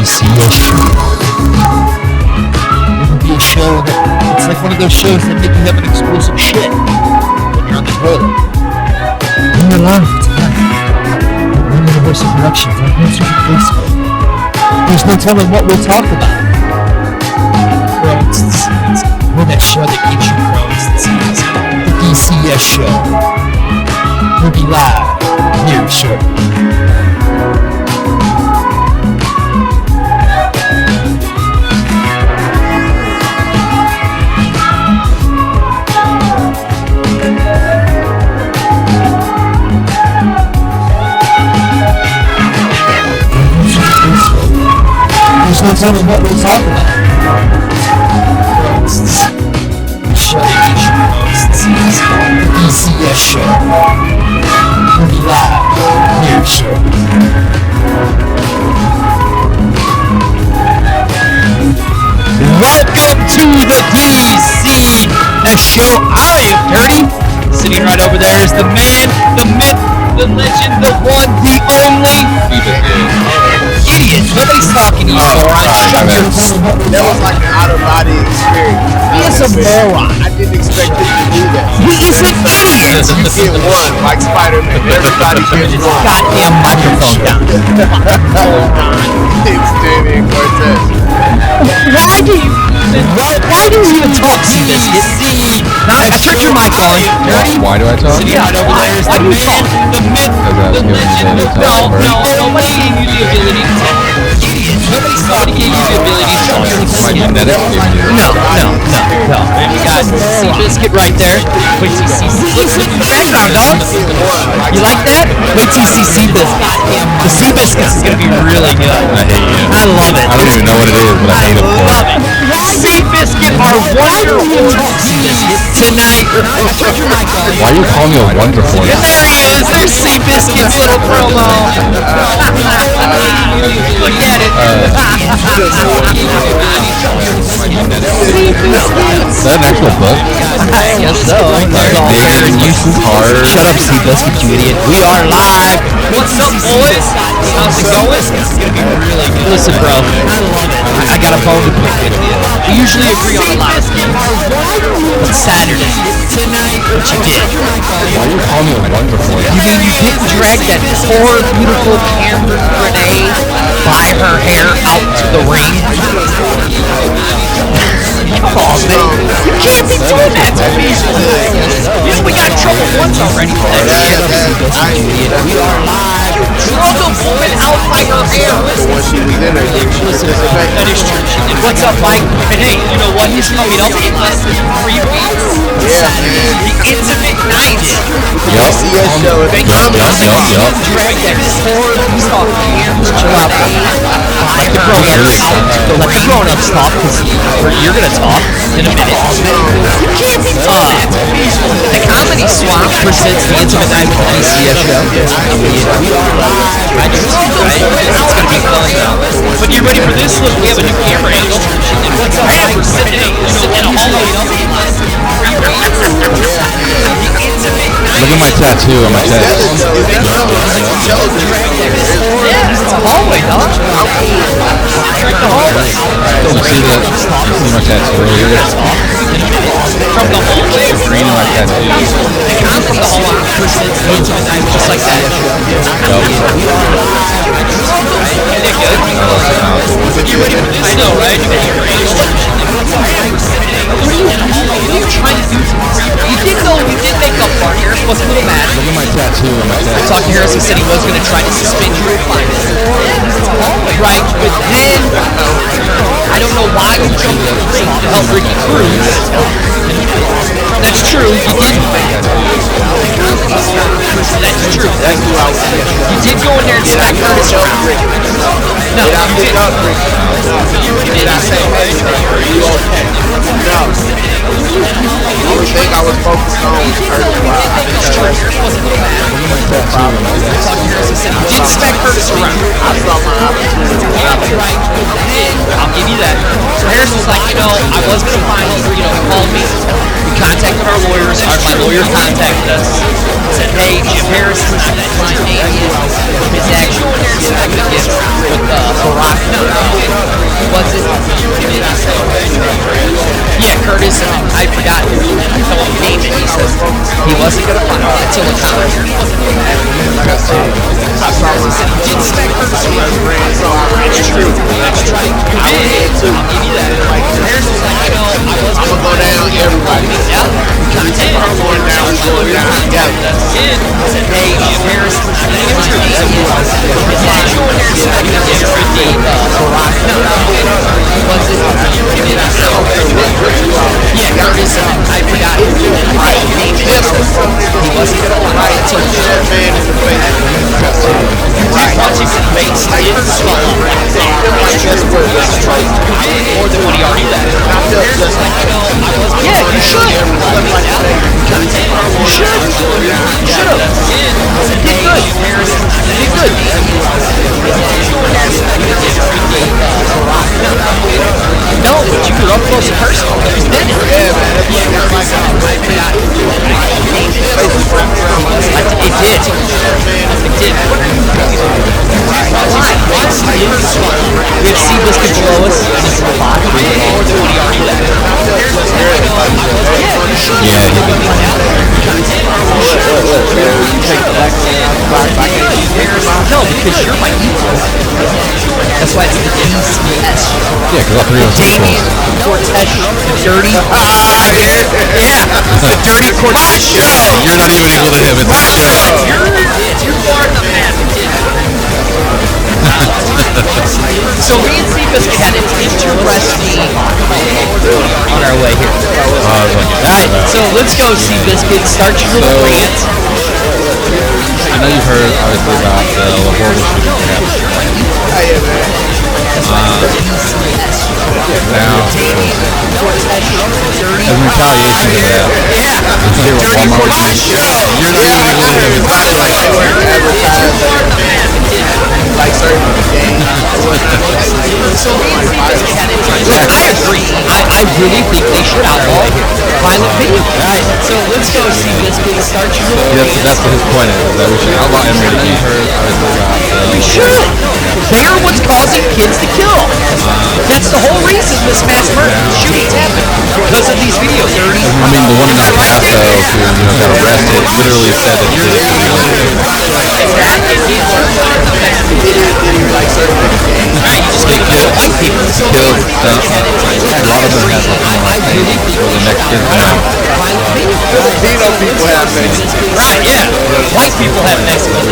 D.C.S Show. It'll be a show that, it's like one of those shows that make you have an explosive shit when you're on the toilet. And we're live tonight. We're in Universal Productions on Instagram and Facebook. There's no telling what we'll talk about. We're that show that gives you pros and sees. The D.C.S Show. We'll be live here shortly. There's no telling what we'll talk about. The show that gives you pros and sees. The D.C.S Show. We'll be live here shortly. Welcome to the D.C.S Show. I am Dirty. Sitting right over there is the man, the myth, the legend, the one, the only. Idiot. Nobody's talking to you, moron. Shut your mouth. That was like an out-of-body experience. He is a moron. I didn't expect him to do that. He is an idiot. You get one, like Spider-Man. Everybody gets one. Goddamn microphone down. It's Damian Cortez. Why do you even talk, C-Biscuit? Now, I turned your mic on. Why do I talk? Yeah, why do you talk? The myth, the legend, nobody gave you the ability to talk. Nobody gave you the ability to talk. My genetic No. And we got C-Biscuit right there. Wait till you see C-Biscuit in the background, dog. You like that? Wait till you see C-Biscuit. The C-Biscuit is going to be really good. I hate you. I love it. I don't even know what it is, but I hate it. Love it. C-Biscuit, our wonderful C-Biscuit tonight. Why are you calling me a wonderful? And there he is. There's C-Biscuit's little promo. Look at it. Is that an actual book? I guess so. Shut up, C-Biscuit, you idiot. We are live. What's up, boys? How's it going? It's going to be really good. Listen, bro. I got a bone to pick with you. We usually agree on a lot. It's Saturday. Tonight, what you did? Why are you calling me a wonderful? You mean you didn't drag that poor, beautiful Cameron Renee by her hair out to the ring? Come on, man. You can't be doing that to me. We got in trouble once already for that shit. We are live. You drug a woman out by her hair. Listen, that is true. And what's up, Mike? And hey, you know what? He's coming up in less than 3 weeks. Yeah, man. The intimate night. D.C.S Show. Thank you. Drag that poor, he's talking here. Chill out, bro. Let the grown-ups talk. Let the grown-ups talk, because you're going to talk in a minute. You can't be doing that. The Comedy Swamp presents the Intimate Night with the D.C.S Show. I do too, right? It's going to be fun. But you ready for this? Look, we have a new camera angle. Right now we're sitting in a hallway. Look at my tattoo on my chest. Yeah, it's a hallway, dog. Right the hallway. You see that? You see my tattoo right here? From the hallway. Green on my tattoo. I'm from the hallway. Just like that. Isn't it good? You ready for this? I know, right? What are you trying to do? You did make up for it here. Was a little mad. Look at my tattoo on my chest. Talking to Harrison said he was going to try to suspend you. Right, but then I don't know why you jumped in the ring to help Ricky Cruz. That's true. You didn't. That's true. You did go in there and smack Curtis around. No, you didn't. Did I say, hey, are you okay? No. The only thing I was focused on was Curtis. You did smack Curtis around. I saw my opportunity. I'll give you that. Harrison's like, I was going to find him, he called me. We contacted our lawyers. My lawyer contacted us. Said, hey, Jim Harrison, that's my name. His actual gift with Barack. Was it? Yeah, Curtis, I forgot. I told him name and he says he wasn't going to find it until the college. Like I said, I saw my it's true. That's true. I did too. I'll give you that. Like, I'm gonna go down everybody. Yeah. I'm going down. We're going down together. Hey, Jim Harrison. His actual was it? Yeah, Curtis, I forgot. He wasn't going to lie until the man in the face. Once he's in the face, I didn't swallow. More than what he already did. Yeah, you should. You should. You should have. Did good. Did good. No, but you grew up close and personal. He's dead. Yeah, man. It did. It did. We have Seabiscuit below us. Yeah, he did. No, because you're my equal. That's why it's the D.C.S. Yeah, because all three of us are Damien, Cortesh, Dirty. Yeah, the Dirty Cortesh show. You're not even equal to him. It's a show. You are the man. So me and Seabiscuit had an interesting on our way here. Alright, so let's go, Seabiscuit. Start your little rant. I know you've heard, obviously, about the horrible shooting that happened. Now, as retaliation to that, they were Walmart. You're not even equal to him. Like they weren't advertising like certain games. I agree. I really think they should outlaw violent video. Right. So let's go, Seabiscuit. Start your little That's what his point is, that we should outlaw M-rated games. We should. They are what's causing kids to kill. That's the whole reason this mass murder shootings happen, because of these videos. I mean, the one in El Paso who got arrested literally said that he did it to be killed. A lot of them have for the next kid to know. Filipino people have Mexican. Right, yeah. White people have Mexican.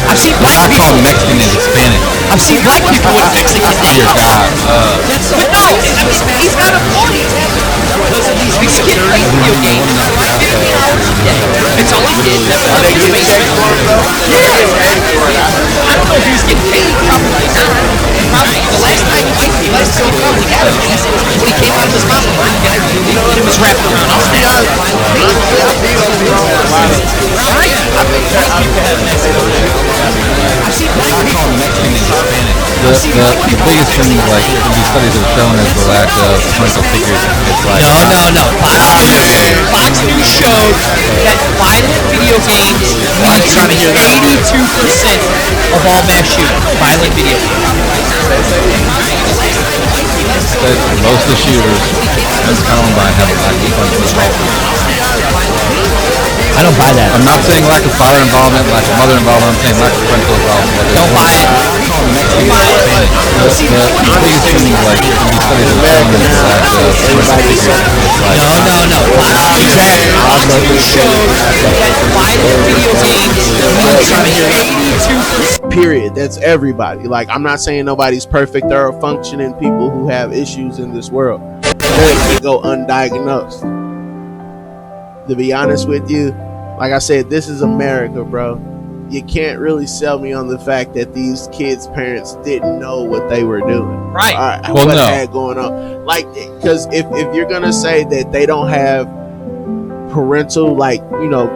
I've seen black I call people. Mexican and Hispanic. I've seen black people with Mexican names. Dear God. But no, he's not a party. These kids play video games like 50 hours a day. It's only kids that Are they getting paid for it though? Yeah. I don't know if he's getting paid. Probably not. Probably the last time he probably had a piece when he came out of his mouth and it was wrapped around his neck. Right? I think black people have Mexican. I've seen black people. Mexican and Hispanic. The biggest thing, like, these studies have shown is the lack of parental figures. It's like No. Fox News showed that violent video games lead to 82% of all mass shootings. Violent video games. that most of the shooters as Columbine have a lack of parental involvement. I don't buy that. I'm not saying lack of father involvement, lack of mother involvement. I'm saying lack of parental involvement. Don't buy it. Don't buy it. The biggest thing, like, these studies have shown is the lack of parental figures. No. Fox News showed that violent video games lead to 82%. Period. That's everybody. Like, I'm not saying nobody's perfect. There are functioning people who have issues in this world that go undiagnosed. To be honest with you, like I said, this is America, bro. You can't really sell me on the fact that these kids' parents didn't know what they were doing. Right. Well, what no. they had going on. Like, because if you're gonna say that they don't have parental, like, you know,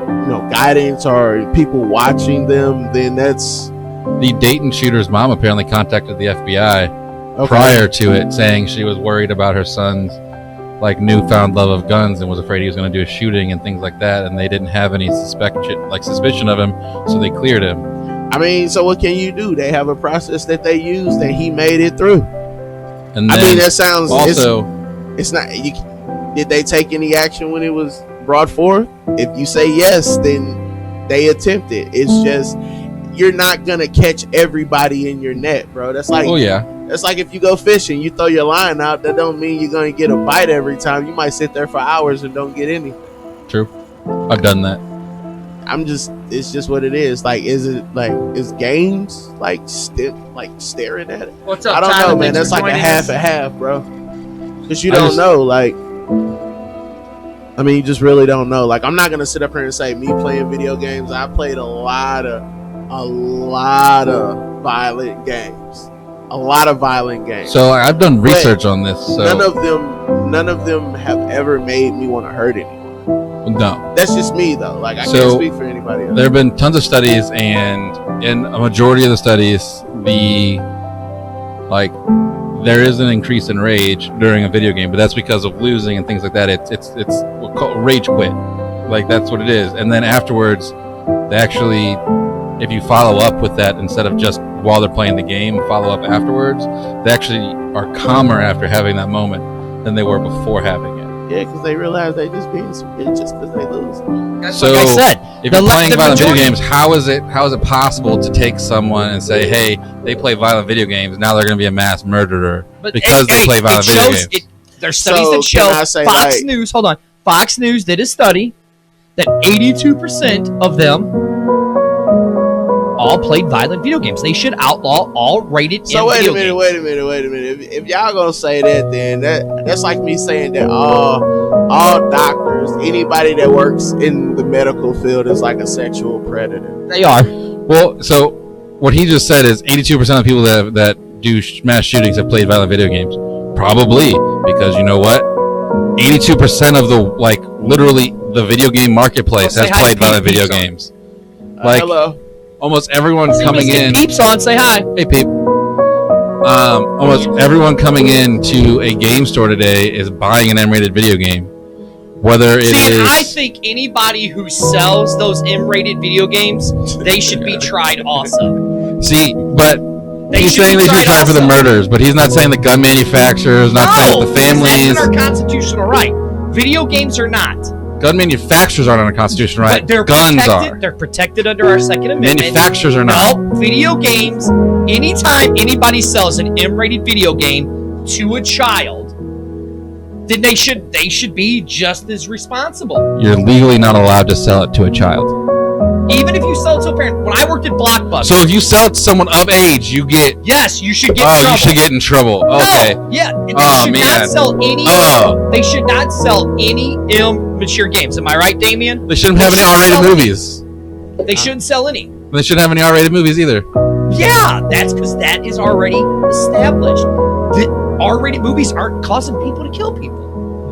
guidance or people watching them, then that's The Dayton shooter's mom apparently contacted the FBI prior to it, saying she was worried about her son's like newfound love of guns and was afraid he was going to do a shooting and things like that, and they didn't have any suspicion of him, so they cleared him. I mean, so what can you do? They have a process that they use that he made it through. And I mean, that sounds also. It's not. Did they take any action when it was brought forth? If you say yes, then they attempted. It's just you're not gonna catch everybody in your net, bro. That's like, that's like if you go fishing, you throw your line out. That don't mean you're gonna get a bite every time. You might sit there for hours and don't get any. True, I've done that. It's just what it is. Like, is games like staring at it? What's up, I don't Tyler? know, man. Thanks That's for like a joining us. half, bro. Because you don't know, like, I mean, you just really don't know. Like, I'm not gonna sit up here and say me playing video games. I played a lot of violent games, So I've done research on this. So none of them have ever made me want to hurt anyone. No, That's just me, though. Like, I can't speak for anybody else. There have been tons of studies, and in a majority of the studies, there is an increase in rage during a video game, but that's because of losing and things like that. It's we'll call rage quit, like that's what it is. And then afterwards, they actually, if you follow up with that instead of just while they're playing the game, follow up afterwards, they actually are calmer after having that moment than they were before having it. Yeah, because they realize they just being some bitches because they lose. That's So like I said. if you're playing violent video games, how is it possible to take someone and say, hey, they play violent video games, now they're going to be a mass murderer because they play violent video games? There's studies So, that show can I say, Fox like- News. Hold on, Fox News did a study that 82% of them all played violent video games. They should outlaw all rated So M wait a video minute, games. wait a minute. If y'all gonna say that, then that's like me saying that all doctors, anybody that works in the medical field is like a sexual predator. They are. Well, so what he just said is 82% of people that do mass shootings have played violent video games. Probably because you know what? 82% of literally the video game marketplace Well, say has hi played to violent Pete video Peeps games. Like Hello. almost everyone See, coming let's get in. Peeps on. Say hi. Hey, Peep. Almost everyone coming into a game store today is buying an M-rated video game. Whether it See, and is... I think anybody who sells those M-rated video games, they should be tried also. See, but They he's should saying be they should tried try for the also. murders, but he's not saying the gun manufacturers, not saying the families. That's in our constitutional right. Video games are not. Gun manufacturers aren't on a constitutional right. But they're Guns protected. are. They're protected under our Second Amendment. Manufacturers are not. No, video games. Anytime anybody sells an M-rated video game to a child, then they should be just as responsible. You're legally not allowed to sell it to a child. Even if you sell it to a parent. When I worked at Blockbuster, So if you sell it to someone of age, you get... yes, you should get in Oh, trouble. you should get in trouble. Okay. No, yeah, they Oh, should man. not sell any. Oh. They should not sell any immature games. Am I right, Damien? They shouldn't have any R-rated movies. They shouldn't sell any. They shouldn't have any R-rated movies either. Yeah, that's because that is already established. The R-rated movies aren't causing people to kill people.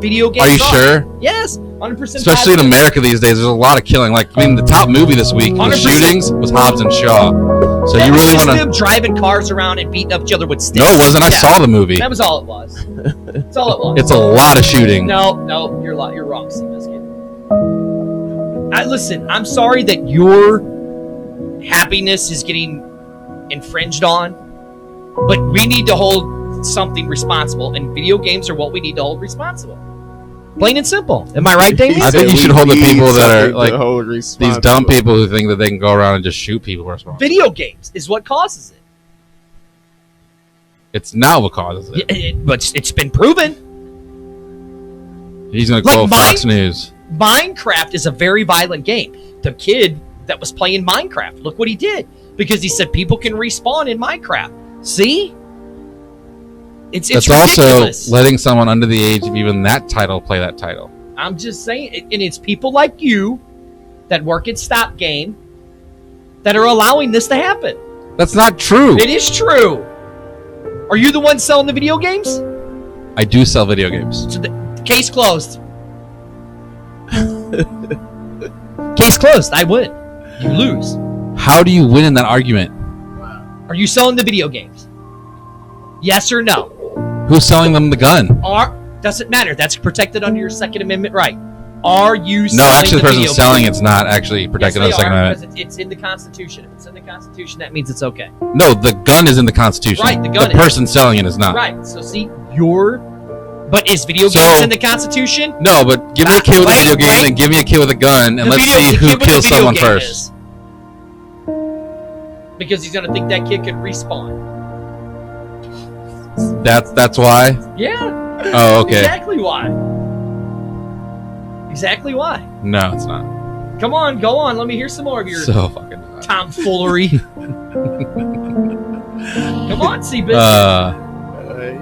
Video games Are you sure? Yes, 100%. Especially in America these days, there's a lot of killing. Like, I mean, the top movie this week with 100%. shootings was Hobbs and Shaw. So That you was really just want to... them driving cars around and beating up each other with sticks. No, it wasn't. I Yeah, saw the movie. That was all it was. That's all it was. It's a lot of shooting. No, you're wrong, Seabiscuit. Listen, I'm sorry that your happiness is getting infringed on, but we need to hold something responsible, and video games are what we need to hold responsible. Plain and simple. Am I right, Damien? I think you should hold the people that are like these these dumb people who think that they can go around and just shoot people responsible. Video games is what causes it. It's not what causes it. But it's been proven. He's going to Like call Fox mine- News. Minecraft is a very violent game. The kid that was playing Minecraft, look what he did. Because he said people can respawn in Minecraft. See? It's That's ridiculous. also letting someone under the age of even that title play that title. I'm just saying, and it's people like you that work at Stop Game that are allowing this to happen. That's not true. It is true. Are you the one selling the video games? I do sell video games. So the case closed. Case closed. I win. You lose. How do you win in that argument? Are you selling the video games? Yes or no? Who's selling them the gun? Doesn't matter. That's protected under your Second Amendment right. Are you No, selling actually, the person video selling game? it's not actually protected under Yes, the Second they are, Amendment. because it's in the Constitution. If it's in the Constitution, that means it's okay. No, the gun is in the Constitution. Right, the gun The is. person selling it is not. Right. So see, but is video So- games in the Constitution? No, but give me a kid with a video game and give me a kid with a gun, and let's see who kills someone first. Because he's gonna think that kid could respawn. That's why. Yeah. Oh, okay. Exactly why. Exactly why. No, it's not. Come on, go on. Let me hear some more of your So fucking. tomfoolery. Come on, Seabiscuit.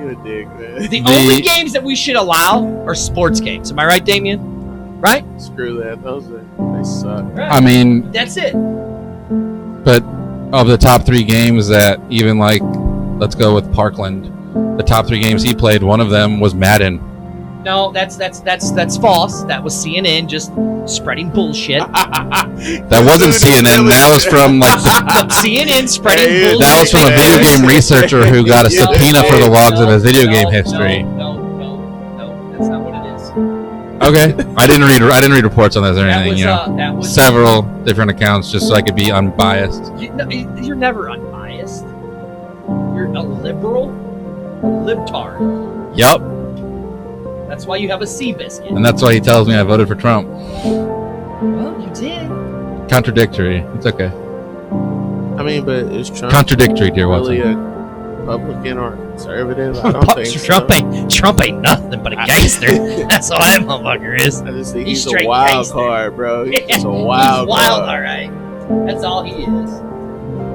You a dick, man. The only games that we should allow are sports games. Am I right, Damien? Right? Screw that. They suck. Right. I mean, That's it. but of the top 3 games that even like, let's go with Parkland. The top 3 games he played, one of them was Madden. No, that's false. That was CNN just spreading bullshit. That wasn't CNN. That was from like CNN spreading Hey, bullshit. that was from a video game researcher who got a subpoena for the logs of his video game history. No, that's not what it is. Okay, I didn't read reports on this or That anything. was, You know, that was several different accounts just so I could be unbiased. You're never unbiased. You're a liberal, libtard. Yup, That's why you have a Seabiscuit. and that's why he tells me I voted for Trump. Well, you did. Contradictory. It's okay. I mean, but is Trump Contradictory, dear really Watson. a Republican or conservative? I don't think Trump so. ain't nothing but a gangster. That's all that motherfucker is. I just think He's he's a straight wild gangster. card, bro. He's Yeah, just a wild He's wild, card. all right. That's all he is.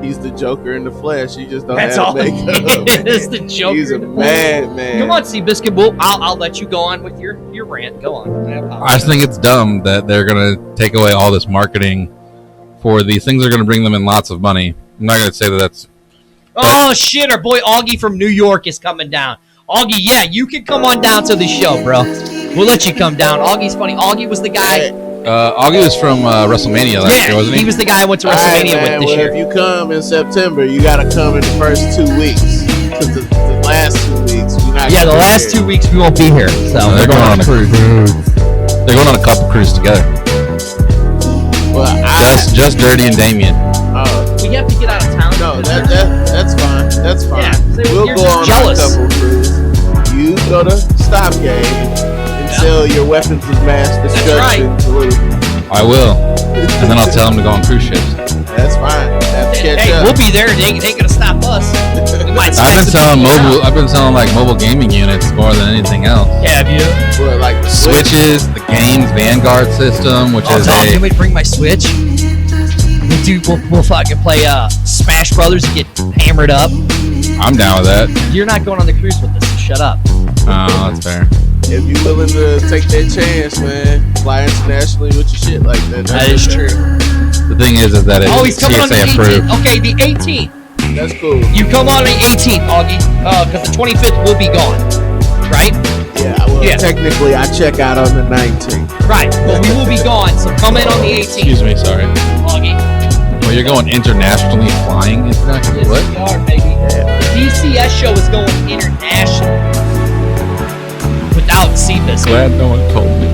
He's the Joker in the flesh. He just don't That's have all he makeup. is. The Joker. He's a in the flesh. man. Come on, Seabiscuit. Well, I'll let you go on with your rant. Go on. I just think it's dumb that they're gonna take away all this marketing for these things. Are gonna bring them in lots of money. I'm not gonna say that that's. Oh shit! Our boy Augie from New York is coming down. Augie, yeah, you can come on down to the show, bro. We'll let you come down. Augie's funny. Augie was the guy. Augie was from WrestleMania last year, wasn't he? He was the guy I went to All right, WrestleMania man, with this well, year. if you come in September, you got to come in the first 2 weeks. Because the last 2 weeks, we're not Yeah, the gonna be last here. 2 weeks we won't be here. So They're going on a cruise. They're going on a couple cruises together. Well, Just Dirty and Damien. we have to get out of town. No, because that's fine. That's fine. Yeah, so we'll you're go just on jealous. a couple cruises. You go to Stop Game and sell your weapons of mass destruction to little. I will, and then I'll tell them to go on cruise ships. That's fine. Have to catch Hey, up. we'll be there. They ain't gonna stop us. We might I've been smack some selling people mobile. I've been selling like mobile gaming units more than anything else. down. Yeah, have you? Well, like the Switch. Switches, the games Vanguard system, which is Tom, a. can we bring my Switch? We'll fucking play Smash Brothers and get hammered up. I'm down with that. You're not going on the cruise with us, so shut up. Oh, that's fair. If you're willing to take that chance, man, fly internationally with your shit like that. That is true. The thing is that Oh, he's it's coming on the CSA 18th. approved. Okay, the 18th. That's cool. You come on the 18th, Augie, because the 25th will be gone, right? Yeah, well, Yeah. technically, I check out on the 19th. Right. Well, we will be gone, so come in on the 18th, Excuse me, sorry. Augie. Well, you're going internationally, flying internationally. Yes, What? we are, baby. The D.C.S show is going international without Seabiscuit. Glad no one told me.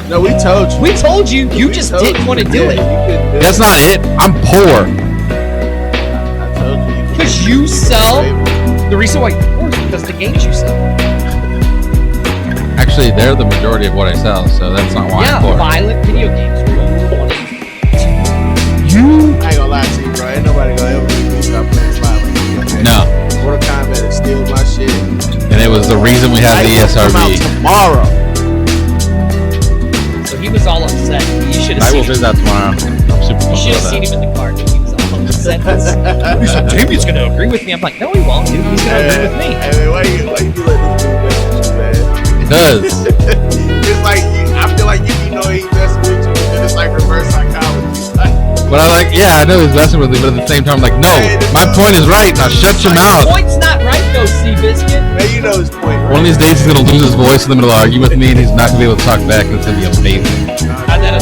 No, we told you. We told you, you We just told didn't you. want to do Yeah, it. You couldn't do That's not it. I'm poor. it. I told you. Because you sell. The reason why you're poor is because the games you sell. Actually, they're the majority of what I sell, so that's not why Yeah, I'm poor. violent video games. We're going 20. I ain't gonna lie to you, bro. Ain't nobody gonna ever make me stop playing violent. Okay? No, Mortal Kombat is still my shit. and it was the reason we have the E Night will come out ESRB. tomorrow. So he was all upset. You should have I will seen him. visit that tomorrow. I'm super You pumped should have about seen that. him in the car. Dude. He was all upset. He said, Damien's going to agree with me. I'm like, no, he won't, dude. He's going to agree with me. Hey, man, why you let this dude mess with you, man? Because It's like I feel like you know he messing with you, and it's like reverse psychology. But I like, yeah, I know he's messing with me, but at the same time, I'm like, no, my point is right. Now shut your mouth. Point's not right, though, Seabiscuit. Man, you know his point, right? One of these days he's gonna lose his voice in the middle of arguing with me, and he's not gonna be able to talk back, and it's gonna be amazing. That'll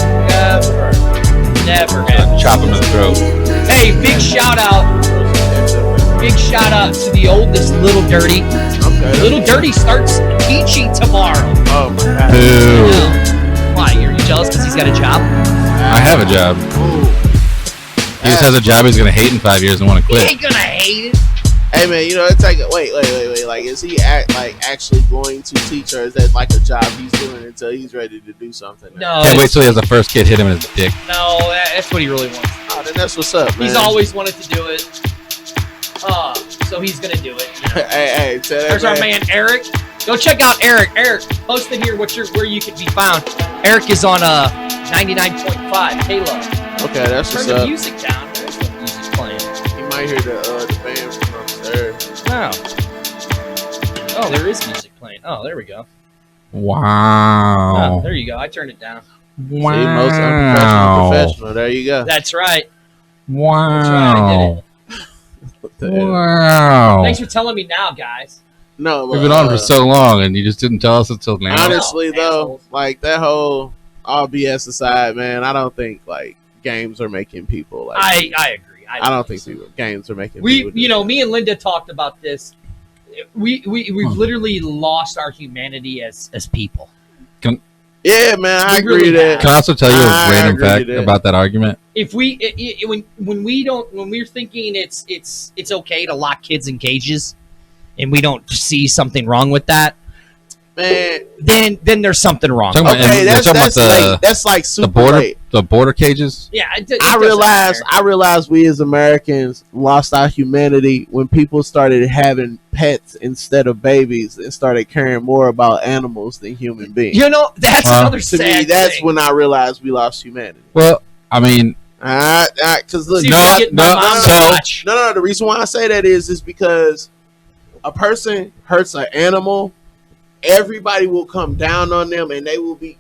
never happen. Chop him in the throat. Hey, big shout out. big shout out to the oldest Little Dirty. Okay. Little Dirty starts teaching tomorrow. Oh my god. Boo. No. Why? You're jealous because he's got a job? I have a job. Ooh. He just has a job he's gonna hate in 5 years and want to He quit. ain't gonna hate it. Hey man, you know it's like wait. Like, is he actually going to teach, or is that like a job he's doing until he's ready to do something? No, Can't wait till he has the first kid hit him in his dick. no, that's what he really wants. Oh, then that's what's up, man. He's always wanted to do it. So he's gonna do it. You know? hey, tell that There's our man Eric. Go check out Eric. Eric, post it here. Where you can be found. Eric is on 99.5 Halo. Okay, that's Turn what's the up. music down. There's no music playing. You might hear the band from upstairs. Wow. Oh, there is music playing. Oh, there we go. Wow. Oh, there you go. I turned it down. Wow. See, most unprofessional professional. There you go. That's right. Wow. That's right. I did it. What the hell? Wow. Thanks for telling me now, guys. No, We've been on for so long, and you just didn't tell us until now. honestly though, assholes. like that whole all BS aside, man, I don't think like games are making people like. I agree. I don't think games are making. We, people do you know, that. me and Linda talked about this. We've literally lost our humanity as people. Yeah, man, I We agree really with that. Can I also tell you a I random agree fact with that. about that argument? If when we're thinking it's okay to lock kids in cages, and we don't see something wrong with that, Man, then there's something wrong. Talking about- okay, and that's you're talking about late. That's like The super late. border cages. Yeah, it I doesn't realized matter. we as Americans lost our humanity when people started having pets instead of babies and started caring more about animals than human beings. You know, that's Well, another To sad me, that's thing. when I realized we lost humanity. Well, I mean, Because look, See if No, I can get my no, mom to so- watch. no. The reason why I say that is because a person hurts an animal, everybody will come down on them, and they will be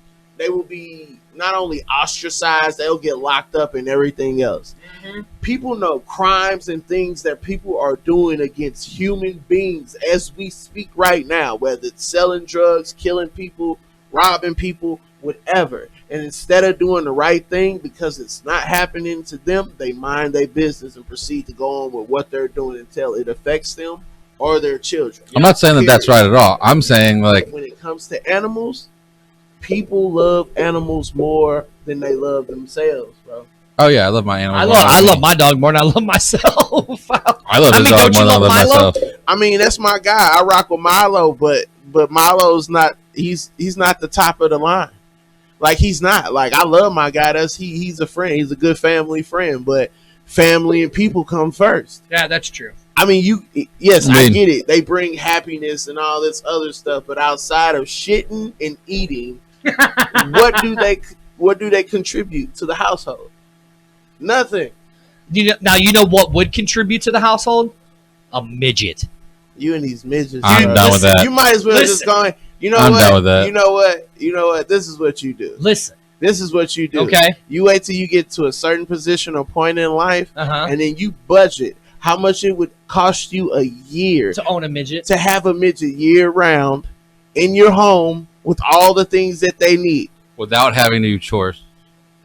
not only ostracized, they'll get locked up and everything else. Mhm. People know crimes and things that people are doing against human beings as we speak right now, whether it's selling drugs, killing people, robbing people, whatever. And instead of doing the right thing because it's not happening to them, they mind their business and proceed to go on with what they're doing until it affects them or their children. I'm not saying that that's right at all. I'm saying, like, When it comes to animals, people love animals more than they love themselves, bro. oh yeah, I love my animals. I love my dog more than I love myself. I love I his mean, dog don't you more than I love love Milo? myself. I mean, that's my guy. I rock with Milo, but Milo's not. He's not the top of the line. Like he's not. Like I love my guy. He's a friend. He's a good family friend. But family and people come first. Yeah, that's true. I mean, yes, I I mean- get it. They bring happiness and all this other stuff. But outside of shitting and eating, what do they contribute to the household? Nothing. You know what would contribute to the household? A midget. You and these midgets. I'm bro. done with that. You might as well just Listen. go. You know I'm what? done with that. You know what? You know what? This is what you do. Listen, This is what you do. okay. You wait till you get to a certain position or point in life, Uh-huh. and then you budget how much it would cost you a year To own a midget. to have a midget year round in your home with all the things that they need. Without having to do chores.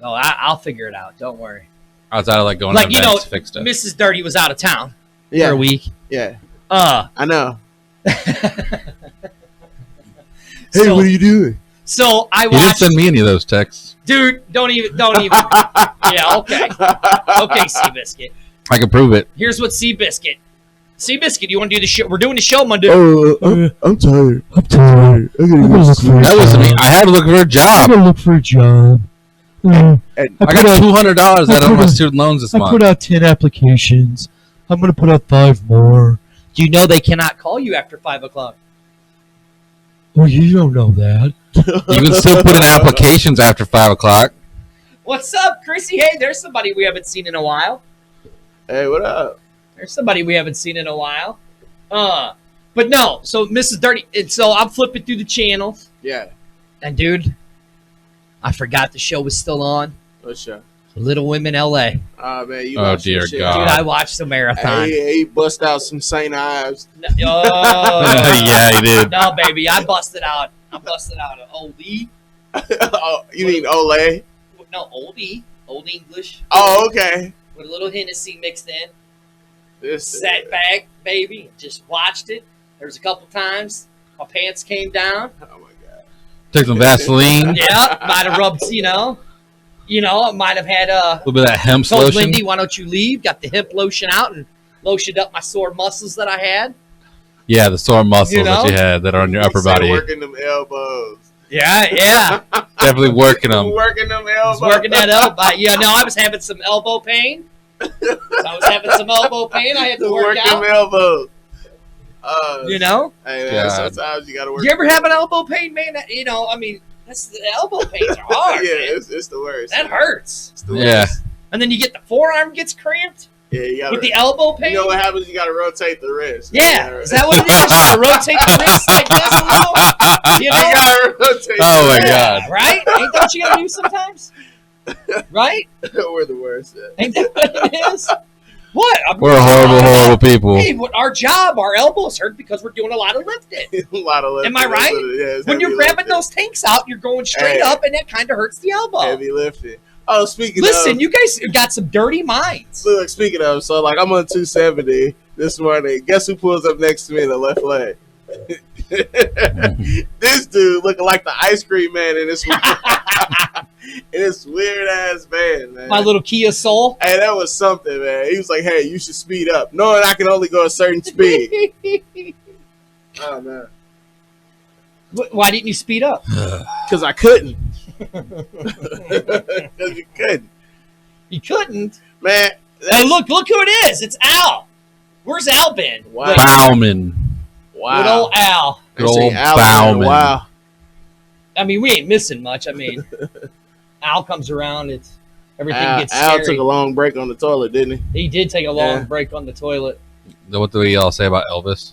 Oh, I'll figure it out. Don't worry. Outside of like going Like, to you know, events to fix stuff. Mrs. Dirty was out of town for Yeah, a week. yeah, Uh, I know. so, you doing? so I He didn't watched. send me any of those texts. Dude, don't even. Yeah, okay. Okay, Seabiscuit. I can prove it. Here's what Seabiscuit. Seabiscuit, you want to do the show? We're doing the show Monday. Oh, I'm tired. I'm tired. I gotta go to sleep. That wasn't me. I had to look for a I'm job. gonna look for a job. And I got $200 out of my student loans this I month. put out 10 applications. I'm gonna put out 5 more. Do you know they cannot call you after 5 o'clock? Well, you don't know that. You can still put in applications after 5 o'clock. What's up, Chrissy? Hey, there's somebody we haven't seen in a while. Hey, what up? There's somebody we haven't seen in a while. But no. So Mrs. Dirty. And so I'm flipping through the channels, Yeah, and dude, I forgot the show was still on. what's up? Little Women L.A. Oh man, you Oh, watch dear some shit. God. Dude, I watched the marathon. He bust out some St. Ives. Oh, Yeah, he did. no, baby, I busted out an oldie. Oh, you mean Olay? No, old English. Oh, okay. With a little Hennessy mixed in. Sat back, baby, just watched it. There was a couple times my pants came down. Oh my god. Took some Vaseline. Yeah, might have rubbed, might have had A little bit of that hemp told lotion. Lindy, why don't you leave? Got the hemp lotion out and lotioned up my sore muscles that I had. Yeah, the sore muscles that you had that are on your upper body. Working them elbows. Yeah. Definitely working them. Working them I elbows. was working that elbow. Yeah, no, I was having some elbow pain. I had to work them out. elbows. You know? Hey, man, God. sometimes you gotta work. You ever have an elbow pain, man? That's the elbow pains are hard. Yeah, man. it's the worst. That hurts. It's the Yeah. worst. And then you get the forearm gets cramped Yeah, you gotta. with the elbow pain. You know what happens? You gotta rotate the wrist. Yeah, is that what it is? You gotta rotate the wrist like this a little. You know? You gotta rotate. Oh my Yeah, God. right? Ain't that what you gotta do sometimes? Right? We're the worst. Ain't that what it is? What? We're horrible people. Hey, our job, our elbows hurt because we're doing a lot of lifting. A lot of lifting. Am I right? Yeah, it's When you're heavy grabbing lifting. those tanks out, you're going straight Hey. up, and that kind of hurts the elbow. Heavy lifting. Oh, speaking Listen, of. you guys got some dirty minds. Look, speaking of, so like I'm on 270 this morning. Guess who pulls up next to me in the left lane? This dude looking like the ice cream man in this weird ass van, man. My little Kia Soul. Hey, that was something, man. He was like, "Hey, you should speed up," knowing I can only go a certain speed. Oh man, Why didn't you speed up? because I couldn't. Because you couldn't, You couldn't. man. Hey, look who it is. It's Al. Where's Al been? Wow. Bauman. Wow. Good old Al. Good old Ain't seen Al in a Bauman. while. I mean, we ain't missing much. I mean, Al comes around. Everything gets Al scary. took a long break on the toilet, didn't he? He did take a long Yeah. break on the toilet. What do we all say about Elvis?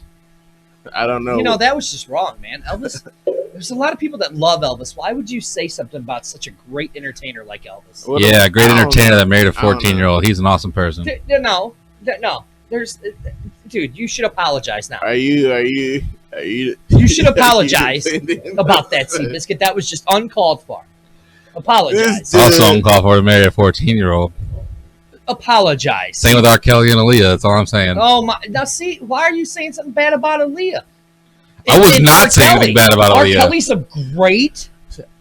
I don't know. That was just wrong, man. Elvis. There's a lot of people that love Elvis. Why would you say something about such a great entertainer like Elvis? What Yeah, great I don't entertainer know. that married a I don't know. 14-year-old. He's an awesome person. No. There's, dude, you should apologize now. Are you? You should apologize defending about that, Seabiscuit. That was just uncalled for. Apologize. Dude. Also uncalled for to marry a 14-year-old. Apologize. Same with R. Kelly and Aaliyah. That's all I'm saying. Oh my! Now see, why are you saying something bad about Aaliyah? I was And not R. saying anything Kelly. bad about R. Aaliyah. Kelly's a great.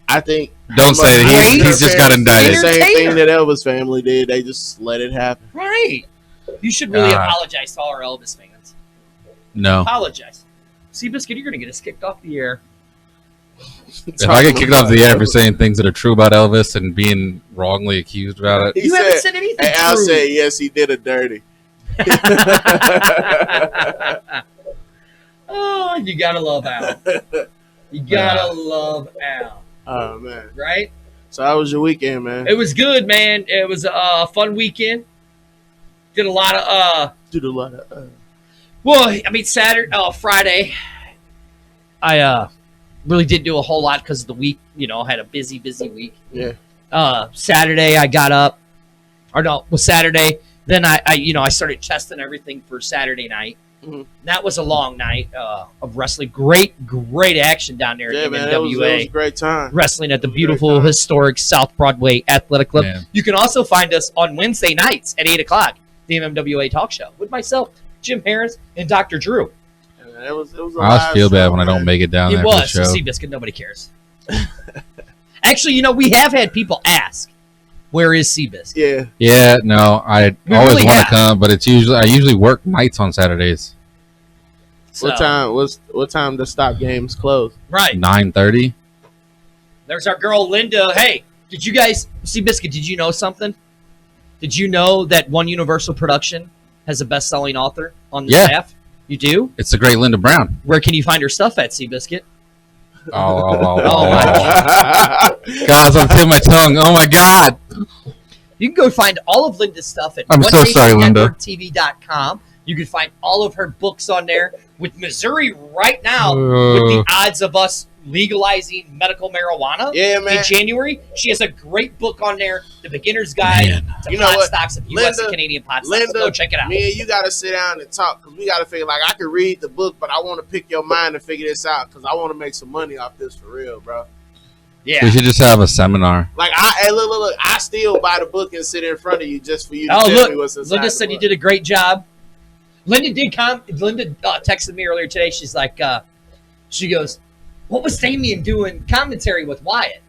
I think. Don't say that. He's just got The indicted. same Entertainer. thing that Elvis family did. They just let it happen. Right. You should really God. apologize to all our Elvis fans. No. Apologize. Seabiscuit, you're gonna get us kicked off the air. If I get kicked off the air for saying things that are true about Elvis and being wrongly accused about it, He You haven't said anything Hey, Al true. said yes, he did a dirty. Oh, you gotta love Al. You gotta love Al, Oh man. right? So how was your weekend, man? It was good, man. It was a fun weekend. Did a lot of Did a lot of. Friday. I really didn't do a whole lot because of the week. Had a busy week. Yeah. Saturday I got up, Saturday. Then I started testing everything for Saturday night. Mhm. That was a long night of wrestling. Great action down there Yeah, at man. It was MWA. a great time. Wrestling at the It was a great beautiful, time. historic South Broadway Athletic Club. Man. You can also find us on Wednesday nights at 8 o'clock, the MMWA Talk Show, with myself, Jim Harris, and Dr. Drew. Yeah, man, it was a I always live feel bad show, when I man. don't make it down It there for the was. show. Seabiscuit, nobody cares. Actually, we have had people ask, where is Seabiscuit? Yeah. Yeah, no, I We always really want have. to come, but I usually work nights on Saturdays. What time? What time the stop games close? Right. 9:30. There's our girl, Linda. Hey, did you guys, Seabiscuit, did you know something? Did you know that One Universal Production has a best-selling author on the Yeah. staff? You do? It's the great Linda Brown. Where can you find her stuff at, Seabiscuit? Oh my God, I'm hitting my tongue. Oh my God. You can go find all of Linda's stuff at I'm so sorry, Linda. OneNationNetworkTV.com. You can find all of her books on there. With Missouri right now, with Uh. the odds of us legalizing medical marijuana Yeah, in man. January, she has a great book on there, The Beginner's Guide Man. to You know Pot what? Stocks of U.S. and Linda- Canadian pot stocks. Linda, Go check it out. Me and you got to sit down and talk because we got to figure. Like, I could read the book, but I want to pick your mind and figure this out because I want to make some money off this for real, bro. Yeah. We should just have a seminar. Like, hey, look, I still buy the book and sit in front of you just for you to Oh, tell look, me what's inside. Linda the said you book. did a great job Linda texted me earlier today. She's like, she goes, "What was Damien doing commentary with Wyatt?"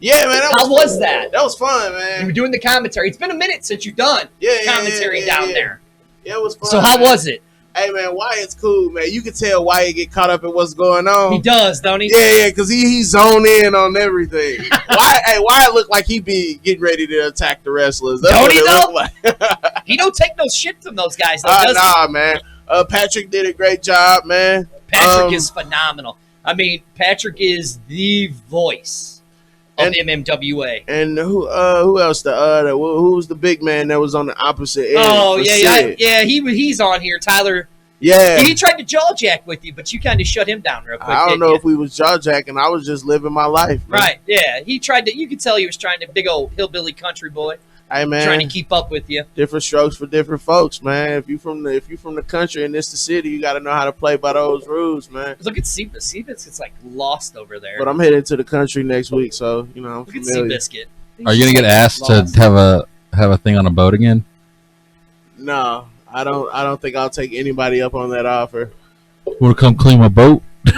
Yeah, man. How was that? That was fun, You man. were doing the commentary. It's been a minute since you've done commentary down there. Yeah, it was fun. So how was it? Hey, man, Wyatt's cool, man. You can tell Wyatt get caught up in what's going on. He does, don't he? Yeah, because he zone in on everything. Wyatt looked like he be getting ready to attack the wrestlers. That's Don't what he, it though? looked like. He don't take no shit from those guys, though, does he? Nah, man. Patrick did a great job, man. Patrick is phenomenal. I mean, Patrick is the voice of MMWA. And who else? Who was the big man that was on the opposite end? Oh, Was yeah. Sid. He's on here, Tyler. Yeah. He tried to jaw jack with you, but you kind of shut him down real quick. I don't didn't know you? if we was jaw jacking. I was just living my life, man. Right, yeah. He tried to, you could tell he was trying to, big old hillbilly country boy, Hey, man. trying to keep up with you. Different strokes for different folks, man. If you from the country and this the city, you got to know how to play by those rules, man. Look at Seabiscuit. It's like lost over there. But I'm headed to the country next week, so I'm Look at familiar. Seabiscuit. Are you gonna get asked to have a thing on a boat again? No, I don't think I'll take anybody up on that offer. Want to come clean my boat? No,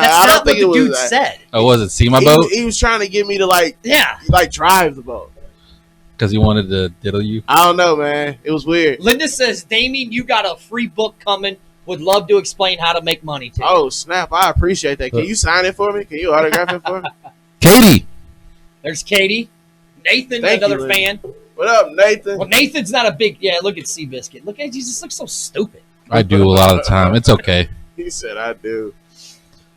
That's I not don't think what the it dude was. said. Oh, was it see my he, boat? he was trying to get me to like Yeah. drive the boat. Because he wanted to diddle you. I don't know, man. It was weird. Linda says, Damien, you got a free book coming. Would love to explain how to make money to you. Oh snap! I appreciate that. Can you sign it for me? Can you autograph it for me? Katie. There's Katie. Nathan, Thank you, another Linda. fan. What up, Nathan? Well, Nathan's not a big. Yeah, look at Seabiscuit. Look at he just looks so stupid. I do a lot of the time. It's okay. He said I do.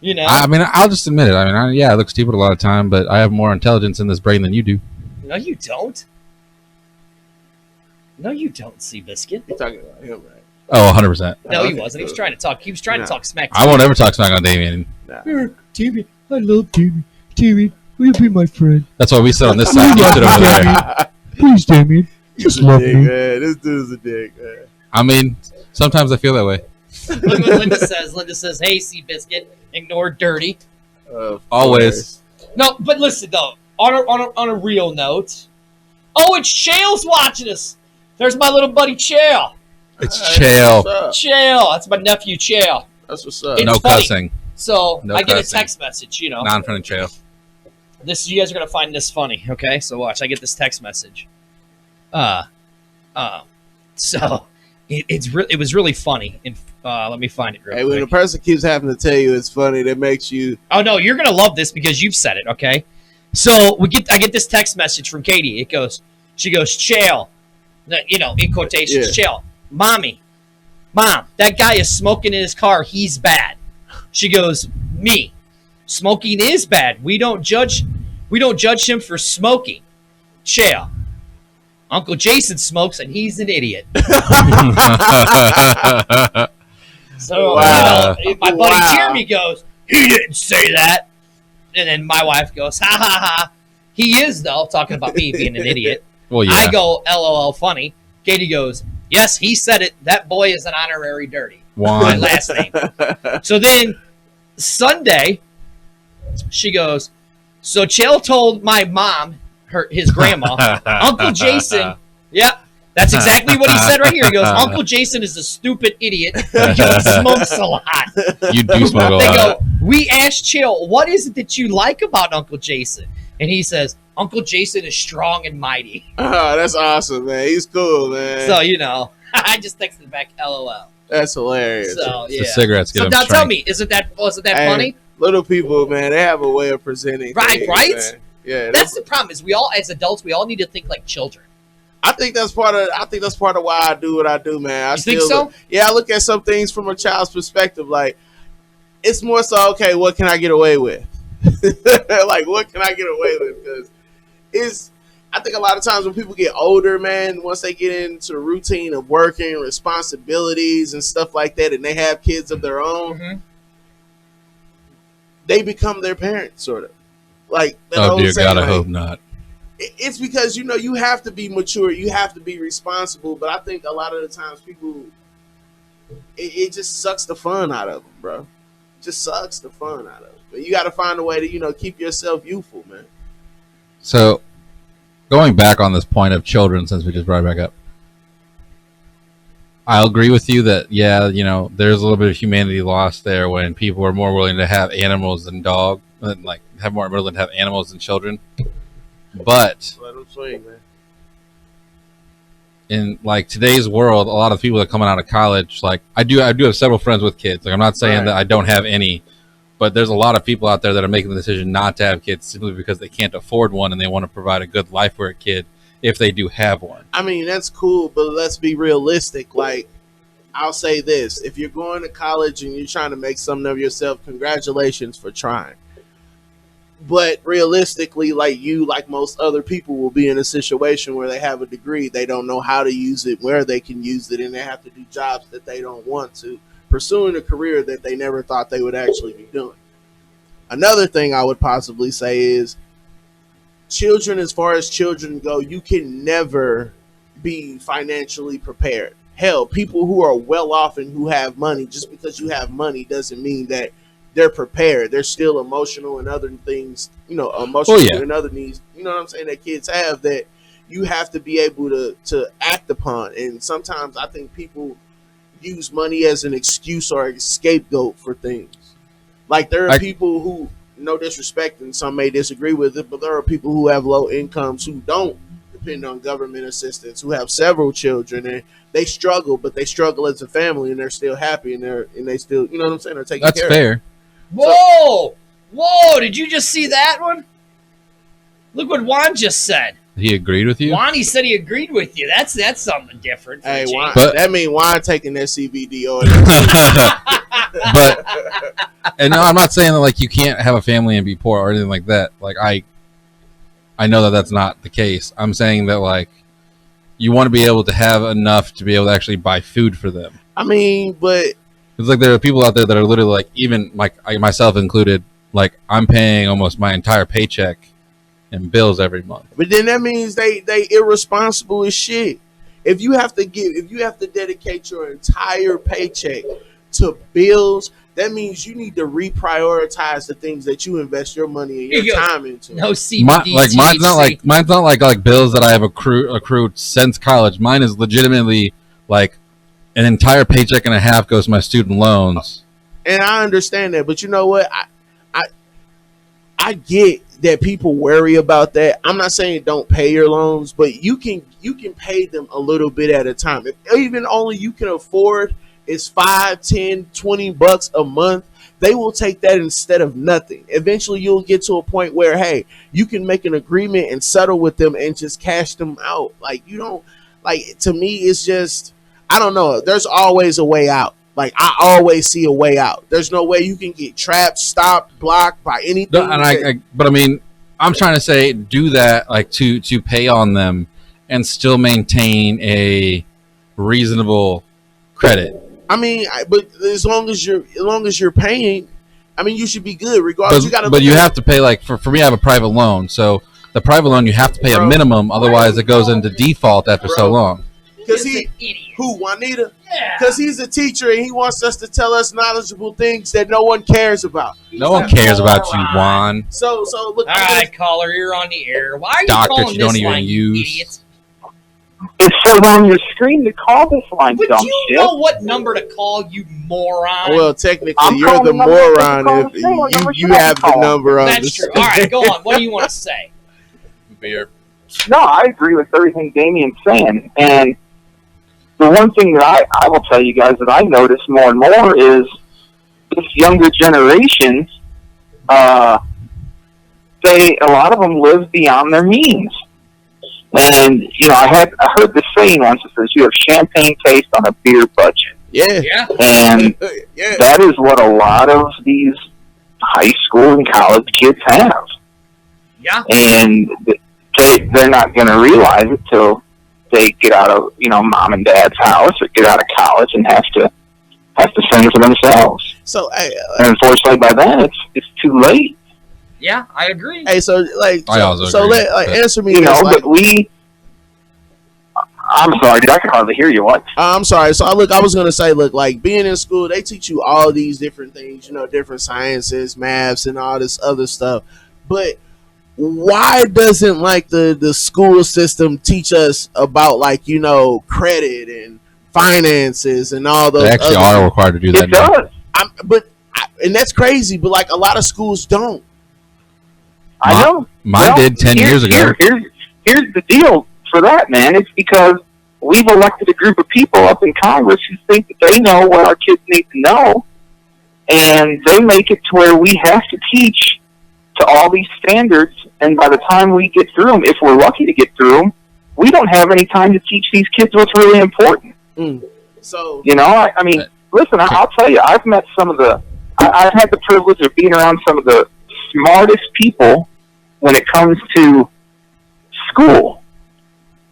You know. I mean, I'll just admit it. I mean, I look stupid a lot of the time, but I have more intelligence in this brain than you do. No, you don't. No, you don't, Seabiscuit. You talking about him, right? Oh, 100%. No, he Okay, wasn't. He was cool. trying to talk. He was trying to talk smack. I won't ever talk smack on Damien. Damien, I love Damien. Damien, will you be my friend? That's why we sit on this side. You sit over there. Please, Damien. Just love Dick, me. man. This dude's a dick, man. I mean, sometimes I feel that way. Look what Linda says. Linda says, "Hey, Seabiscuit, ignore dirty." Of Always. course. No, but listen though. On a real note. Oh, it's Chael's watching us. There's my little buddy Chael. It's Hey, chill. What's up? Chael, that's my nephew Chael. That's what's up. It's No funny. cussing. So No I get cussing. a text message. You know, Not in front of Chael. this you guys are gonna find this funny. Okay, so watch. I get this text message. So it was really funny. And let me find it real Hey, when a quick. person keeps having to tell you it's funny, that makes you. Oh no, you're gonna love this because you've said it. Okay, so I get this text message from Katie. She goes, Chael, you know, in quotations, Chael, Mom, that guy is smoking in his car. He's bad. She goes, me, smoking is bad. We don't judge him for smoking. Chael, Uncle Jason smokes and he's an idiot. So Wow. you know, my buddy Wow. Jeremy goes, he didn't say that. And then my wife goes, ha ha ha. He is though, talking about me being an idiot. Well, yeah. I go, LOL funny. Katie goes, yes, he said it. That boy is an honorary dirty. My Juan. last name. So then Sunday, she goes, so Chael told my mom, his grandma, Uncle Jason, yep, that's exactly what he said right here. He goes, Uncle Jason is a stupid idiot. He smokes a lot. You do smoke a They lot. go, we asked Chael, what is it that you like about Uncle Jason? And he says, Uncle Jason is strong and mighty. Oh, that's awesome, man. He's cool, man. So, you know, I just texted back, LOL. That's hilarious. So, It's yeah. the cigarettes give So him now tell strength. me, wasn't that Hey, funny? Little people, man, they have a way of presenting. Right, things, right? man. Yeah, That's the problem is we all, as adults, we all need to think like children. I think that's part of why I do what I do, man. You think so? I look at some things from a child's perspective. Like, it's more so, okay, what can I get away with? Like, what can I get away with? Because I think a lot of times when people get older, man, once they get into the routine of working, responsibilities, and stuff like that, and they have kids of their own, Mhm. they become their parents, sort of. Like, that Oh, old dear saying, God, I like, hope not. it's because, you know, you have to be mature, you have to be responsible, but I think a lot of the times people, it just sucks the fun out of them, bro. It just sucks the fun out of them. But you got to find a way to, you know, keep yourself youthful, man. So, going back on this point of children, since we just brought it back up, I'll agree with you that there's a little bit of humanity lost there when people are more willing to have animals than have more willing to have animals than children. But Let them swing, man. in like today's world, a lot of people that are coming out of college, like I do have several friends with kids. Like I'm not saying that I don't have any, but there's a lot of people out there that are making the decision not to have kids simply because they can't afford one and they want to provide a good life for a kid if they do have one. I mean, that's cool, but let's be realistic. Like, I'll say this. If you're going to college and you're trying to make something of yourself, congratulations for trying. But realistically, like most other people will be in a situation where they have a degree, they don't know how to use it, where they can use it, and they have to do jobs that they don't want to, pursuing a career that they never thought they would actually be doing. Another thing I would possibly say is children, as far as children go, you can never be financially prepared. Hell, people who are well off and who have money, just because you have money doesn't mean that they're prepared. They're still emotional and other things, and other needs, you know what I'm saying, that kids have that you have to be able to act upon. And sometimes I think people use money as an excuse or a scapegoat for things. Like there are people who, no disrespect, and some may disagree with it, but there are people who have low incomes who don't depend on government assistance, who have several children, and they struggle, but they struggle as a family, and they're still happy, and they still, you know what I'm saying, are taking That's care fair. of. Whoa! Did you just see that one? Look what Juan just said. He agreed with you? Juan, he said he agreed with you. That's something different. Hey, Juan, But- that means Juan taking that CBD oil. And no, I'm not saying that like you can't have a family and be poor or anything like that. Like I know that that's not the case. I'm saying that like you want to be able to have enough to be able to actually buy food for them. I mean, but It's like there are people out there that are literally like, even myself included, like I'm paying almost my entire paycheck in bills every month. But then that means they irresponsible as shit. If you have to dedicate your entire paycheck to bills, that means you need to reprioritize the things that you invest your money and your time into. No CBD. Mine's not like bills that I have accrued since college. Mine is legitimately like an entire paycheck and a half goes to my student loans. And I understand that, but you know what? I get that people worry about that. I'm not saying don't pay your loans, but you can pay them a little bit at a time. If even only you can afford is $5, $10, $20 a month, they will take that instead of nothing. Eventually you'll get to a point where, hey, you can make an agreement and settle with them and just cash them out. Like, you don't, like, to me, it's just, I don't know. There's always a way out. Like, I always see a way out. There's no way you can get trapped, stopped, blocked by anything. But I mean, I'm trying to say do that like to pay on them and still maintain a reasonable credit. I mean, but as long as you're paying, I mean, you should be good regardless. But you have to pay, like for me, I have a private loan, so the private loan you have to pay a minimum, otherwise it goes into default after so long. Because Juanita? Yeah. Because he's a teacher and he wants us to tell us knowledgeable things that no one cares about. No one cares about you, Juan. So look. All right, caller, you're on the air. Why are you Doctor, calling you don't this even line, use. idiot? It says on your screen to call this line, Would dumb you shit. know what number to call, you moron? Well, technically, I'm you're the calling the moron number if to you call. have the number on That's true. All right, go on. What do you want to say? Beer. No, I agree with everything Damien's saying. And the one thing that I will tell you guys that I notice more and more is this younger generation, a lot of them live beyond their means. And, you know, I heard the saying once, it says you have champagne taste on a beer budget. Yeah. And Yeah. that is what a lot of these high school and college kids have. Yeah. And they're not going to realize it till they get out of, you know, mom and dad's house or get out of college and have to fend for themselves. So, hey, and unfortunately, by then it's too late. Yeah, I agree. hey, so like, I also so agree, let answer me. You know, this, like, but I'm sorry, dude, I can hardly hear you. What? I'm sorry. So I was gonna say, look, like being in school, they teach you all these different things, you know, different sciences, maths, and all this other stuff. But why doesn't like the school system teach us about, like, you know, credit and finances and all those. They actually are required to do that. It does. And that's crazy, but like a lot of schools don't. I know. Mine did 10 years ago. Here's the deal for that, man. It's because we've elected a group of people up in Congress who think that they know what our kids need to know, and they make it to where we have to teach to all these standards, and by the time we get through them, if we're lucky to get through them, we don't have any time to teach these kids what's really important. So, you know, I mean, listen, I'll tell you, I've met some of I've had the privilege of being around some of the smartest people when it comes to school.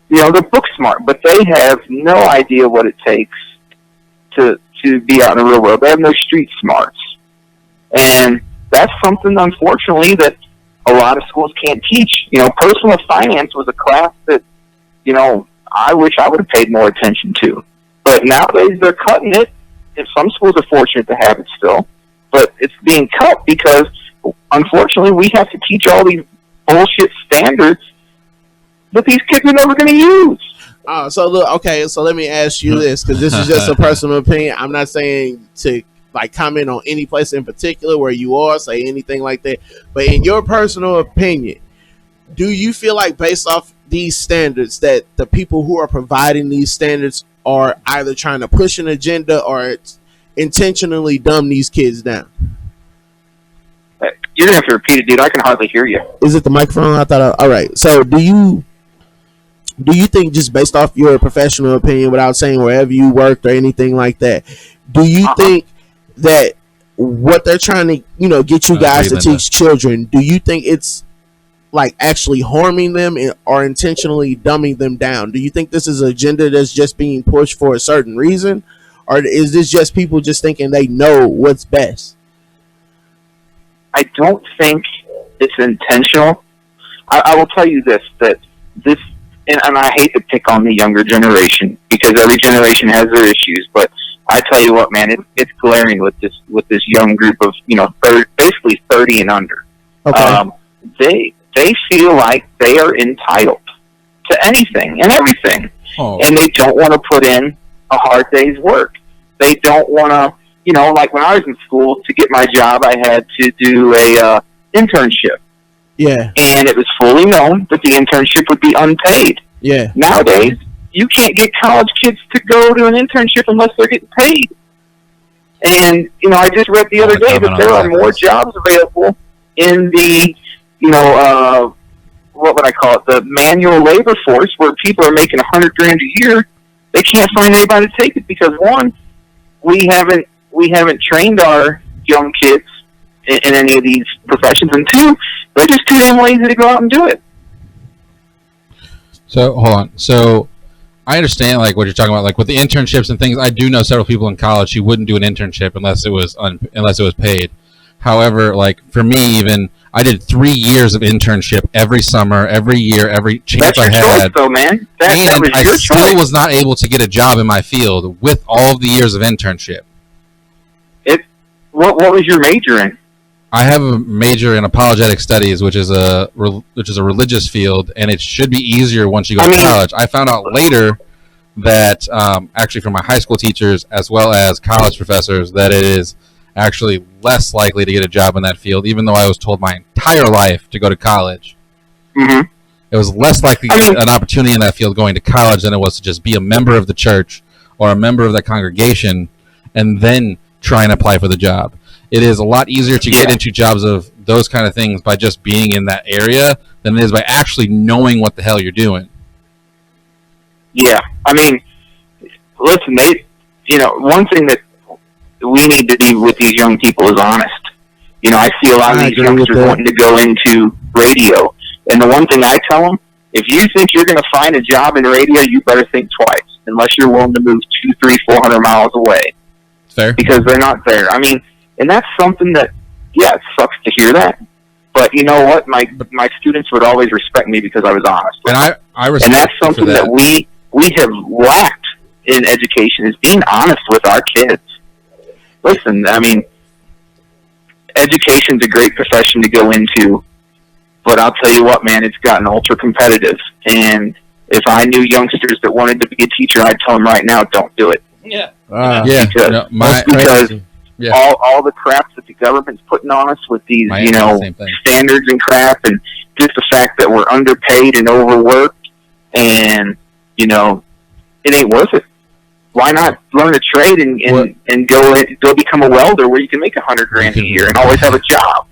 You know, they're book smart, but they have no idea what it takes to be out in the real world. They have no street smarts. And that's something, unfortunately, that a lot of schools can't teach. You know, personal finance was a class that, you know, I wish I would have paid more attention to. But nowadays they're cutting it. And some schools are fortunate to have it still. But it's being cut because, unfortunately, we have to teach all these bullshit standards that these kids are never going to use. So look, okay, so let me ask you this, because this is just a personal opinion. I'm not saying to like comment on any place in particular where you are, say anything like that. But in your personal opinion, do you feel like based off these standards that the people who are providing these standards are either trying to push an agenda or intentionally dumb these kids down? You're going to have to repeat it, dude. I can hardly hear you. Is it the microphone? I thought, all right. So do you think, just based off your professional opinion, without saying wherever you worked or anything like that, do you think that what they're trying to, you know, get you guys to teach children, do you think it's like actually harming them or intentionally dumbing them down? Do you think this is an agenda that's just being pushed for a certain reason, or is this just people just thinking they know what's best? I don't think it's intentional. I will tell you this, that this, and I hate to pick on the younger generation because every generation has their issues, but I tell you what, man, it's glaring with this young group of, you know, basically 30 and under. Okay. They feel like they are entitled to anything and everything, and they don't want to put in a hard day's work. They don't want to, you know, like when I was in school, to get my job, I had to do a internship. Yeah. And it was fully known that the internship would be unpaid. Yeah. Nowadays, you can't get college kids to go to an internship unless they're getting paid. And, you know, I just read the other day that there are more jobs available in the, you know, what would I call it, the manual labor force, where people are making $100,000 a year. They can't find anybody to take it because, one, we haven't trained our young kids in any of these professions, and two, they're just too damn lazy to go out and do it. So hold on. So I understand like what you're talking about, like with the internships and things. I do know several people in college who wouldn't do an internship unless it was paid. However, like for me, even I did 3 years of internship every summer, every year, every chance I had. That's your choice, though, man. That was your choice. I still was not able to get a job in my field with all of the years of internship. What was your major in? I have a major in apologetic studies, which is a religious field, and it should be easier once you go to college. I found out later that actually from my high school teachers as well as college professors that it is actually less likely to get a job in that field, even though I was told my entire life to go to college. Mm-hmm. It was less likely to get an opportunity in that field going to college than it was to just be a member of the church or a member of that congregation and then try and apply for the job. It is a lot easier to get into jobs of those kind of things by just being in that area than it is by actually knowing what the hell you're doing. Yeah, I mean, listen, one thing that we need to do with these young people is honest. You know, I see a lot of these youngsters wanting to go into radio, and the one thing I tell them, if you think you're going to find a job in radio, you better think twice, unless you're willing to move 200, 300, 400 miles away. Fair. Because they're not there. I mean, and that's something that, yeah, it sucks to hear that. But you know what? My students would always respect me because I was honest. And I respect. And that's something that we have lacked in education, is being honest with our kids. Listen, I mean, education's a great profession to go into, but I'll tell you what, man, it's gotten ultra competitive. And if I knew youngsters that wanted to be a teacher, I'd tell them right now, don't do it. Yeah. Yeah, Because, no, because yeah. all the crap that the government's putting on us with these, My you know, same thing. standards and crap, and just the fact that we're underpaid and overworked, and, you know, it ain't worth it. Why not learn a trade and go become a welder where you can make $100,000 a year and always have a job?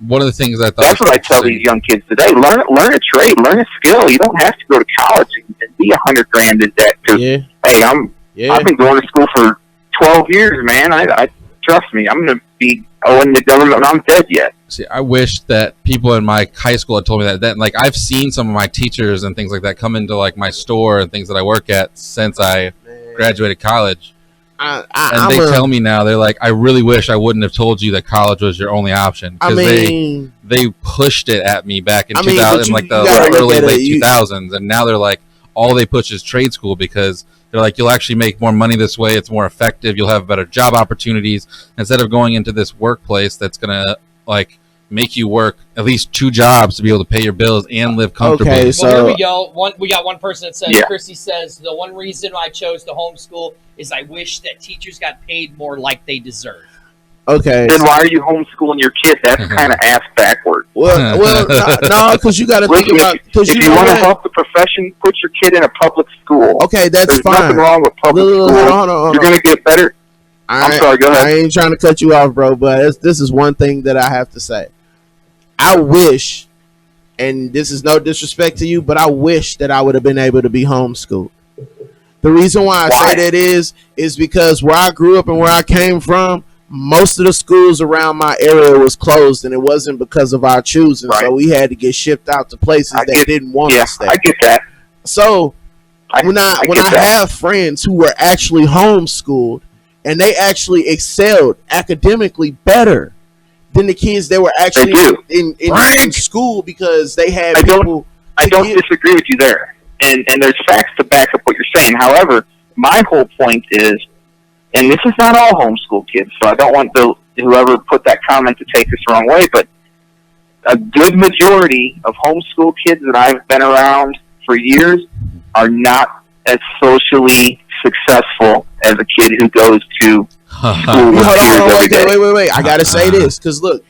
One of the things I thought That's what I tell these young kids today. Learn a trade, learn a skill. You don't have to go to college and be $100,000 in debt. Cause, hey, I've been going to school for 12 years, man. I trust me. I'm going to be owing the government when I'm dead yet. See, I wish that people in my high school had told me that. Like, I've seen some of my teachers and things like that come into like my store and things that I work at since I graduated college. And they tell me now, they're like, I really wish I wouldn't have told you that college was your only option, because they pushed it at me back in 2000, like the early late 2000s, and now they're like, all they push is trade school, because they're like, you'll actually make more money this way, it's more effective, you'll have better job opportunities instead of going into this workplace that's gonna like make you work at least 2 jobs to be able to pay your bills and live comfortably. Okay, so here we go. We got one person that says, Chrissy says, the one reason I chose to homeschool is I wish that teachers got paid more like they deserve. Okay. Then why are you homeschooling your kid? That's kind of ass backward. Well, no, because you got to think about. If you want to help the profession, put your kid in a public school. Okay, that's fine. There's nothing wrong with public school. Hold on. You're going to get better. I'm sorry, go ahead. I ain't trying to cut you off, bro, but this is one thing that I have to say. I wish, and this is no disrespect to you, but I wish that I would have been able to be homeschooled. The reason why I say that is because where I grew up and where I came from, most of the schools around my area was closed, and it wasn't because of our choosing. Right. So we had to get shipped out to places that didn't want us there. I get that. So when I have friends who were actually homeschooled, and they actually excelled academically better than the kids that were actually in school, because they had people. I don't disagree with you there, and there's facts to back up what you're saying. However, my whole point is, and this is not all homeschool kids, so I don't want whoever put that comment to take this the wrong way, but a good majority of homeschool kids that I've been around for years are not as socially successful as a kid who goes to school with peers every day. Wait. I gotta say this, because look,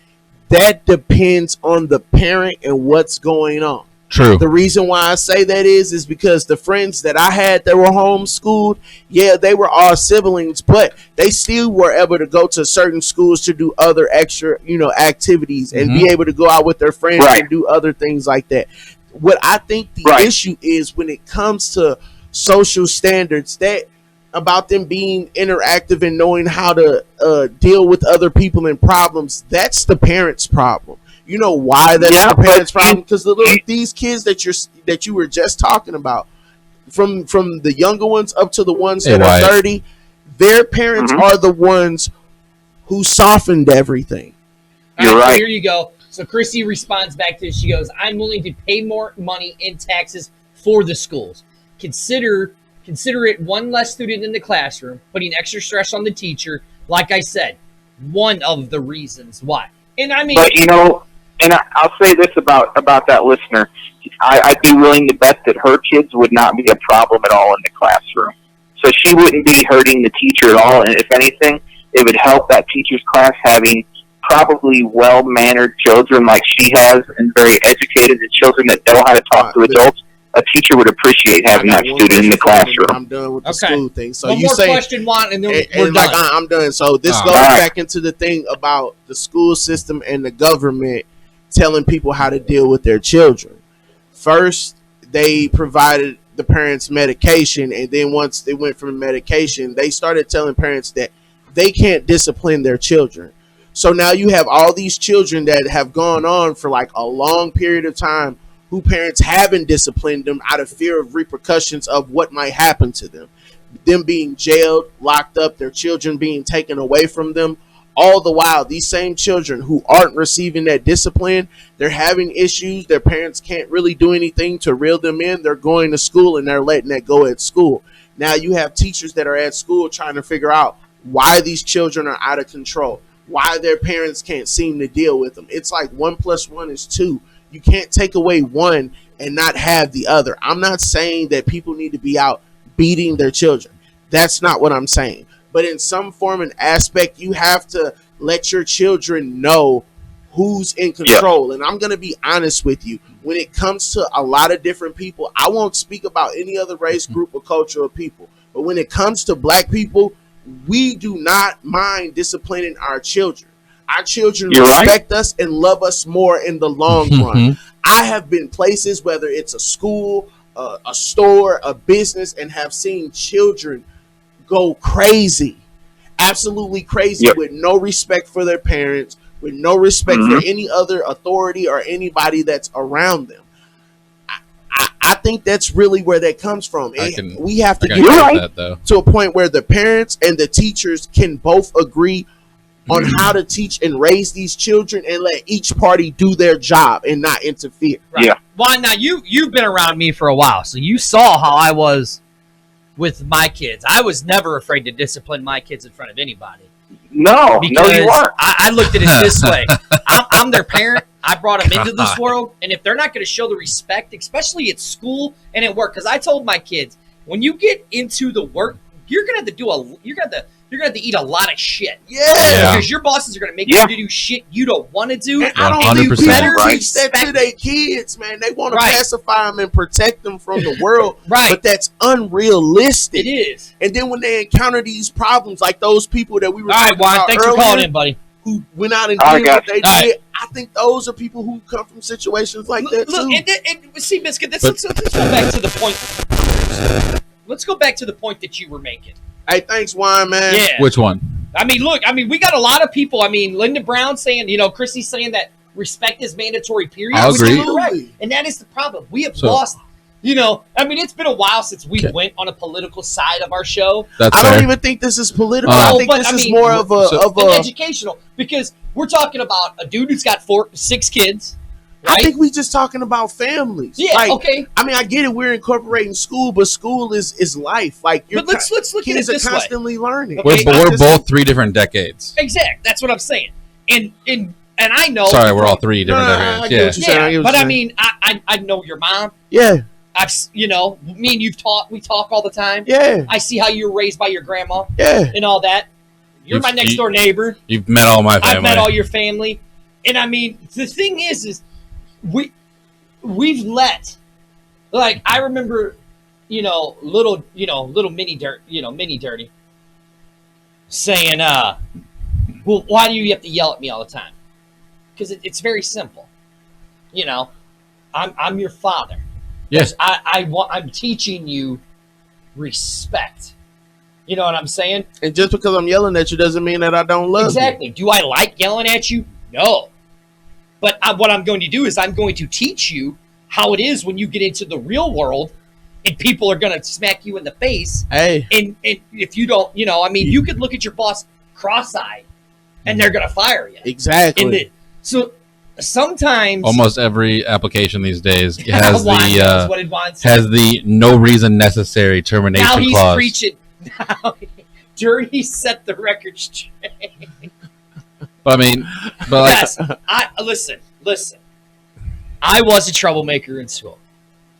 that depends on the parent and what's going on. True. The reason why I say that is because the friends that I had that were homeschooled, they were all siblings, but they still were able to go to certain schools to do other extra, activities and be able to go out with their friends and do other things like that. What I think the issue is when it comes to social standards, that about them being interactive and knowing how to deal with other people and problems, that's the parents' problem. You know why that's the parents' problem? Because these kids that you were just talking about, from the younger ones up to the ones that are 30, their parents are the ones who softened everything. You're right. Here you go. So Chrissy responds back to this. She goes, I'm willing to pay more money in taxes for the schools. Consider it one less student in the classroom, putting extra stress on the teacher. Like I said, one of the reasons why. And I mean, but and I'll say this about that listener. I'd be willing to bet that her kids would not be a problem at all in the classroom. So she wouldn't be hurting the teacher at all. And if anything, it would help that teacher's class having probably well-mannered children like she has, and very educated, and children that know how to talk to adults. A teacher would appreciate having that student in the classroom. I'm done with the school thing. So one more question, Juan, and then we're done. I'm done. So this goes back into the thing about the school system and the government telling people how to deal with their children. First, they provided the parents medication, and then once they went from medication, they started telling parents that they can't discipline their children. So now you have all these children that have gone on for like a long period of time who parents haven't disciplined them out of fear of repercussions of what might happen to them. Them being jailed, locked up, their children being taken away from them. All the while, these same children who aren't receiving that discipline, they're having issues. Their parents can't really do anything to reel them in. They're going to school and they're letting that go at school. Now you have teachers that are at school trying to figure out why these children are out of control, why their parents can't seem to deal with them. It's like 1 + 1 is 2. You can't take away one and not have the other. I'm not saying that people need to be out beating their children. That's not what I'm saying. But in some form and aspect, you have to let your children know who's in control. And I'm going to be honest with you. When it comes to a lot of different people, I won't speak about any other race, group, or culture of people. But when it comes to black people, we do not mind disciplining our children. Our children respect us and love us more in the long run. I have been places, whether it's a school, a store, a business, and have seen children go crazy, absolutely crazy, with no respect for their parents, with no respect for any other authority or anybody that's around them. I think that's really where that comes from. We have to get to a point where the parents and the teachers can both agree on how to teach and raise these children, and let each party do their job and not interfere. Right. Yeah. Well, now you've been around me for a while, so you saw how I was with my kids. I was never afraid to discipline my kids in front of anybody. No, because you weren't. I looked at it this way. I'm their parent. I brought them into this world, and if they're not going to show the respect, especially at school and at work, because I told my kids, when you get into the work, you're going to have to you're going to have to eat a lot of shit. Yeah. Because your bosses are going to make you do shit you don't want to do. And I don't think people teach that to their kids, man. They want to pacify them and protect them from the world. But that's unrealistic. It is. And then when they encounter these problems, like those people that we were talking about thanks earlier, for calling in, buddy. Who went out and did what they did, I think those are people who come from situations like that too. And see, Biscuit, let's go back to the point. Let's go back to the point that you were making. Hey, thanks, Wine Man. Yeah. Which one? I mean, look, we got a lot of people. I mean, Linda Brown saying, Chrissy's saying that respect is mandatory, period. I agree. Correct. And that is the problem. We have lost, it's been a while since we went on a political side of our show. I don't even think this is political. I think this is more of an educational, because we're talking about a dude who's got 6 kids. Right? I think we just talking about families. Yeah, okay. I mean, I get it. We're incorporating school, but school is life. Like, but let's look at it this way. Kids are constantly learning. Okay? We're both 3 different decades. Exactly. That's what I'm saying. And I know. Sorry, we're all 3 different decades. But I mean, I know your mom. Yeah. Me and we talk all the time. Yeah. I see how you were raised by your grandma. Yeah. And all that. You're my next door neighbor. You've met all my family. I've met all your family. And I mean, the thing is we've let, like, I remember, little mini dirty saying, well, why do you have to yell at me all the time? Because it's very simple. I'm your father. Yes. I'm teaching you respect. You know what I'm saying? And just because I'm yelling at you doesn't mean that I don't love you. Exactly. Do I like yelling at you? No. But what I'm going to do is I'm going to teach you how it is when you get into the real world and people are going to smack you in the face. Hey. And if you don't, you could look at your boss cross-eyed and they're going to fire you. Exactly. So sometimes... Almost every application these days has has the no reason necessary termination clause. Now he's preaching. Now Dirty set the record straight. But yes, listen. I was a troublemaker in school.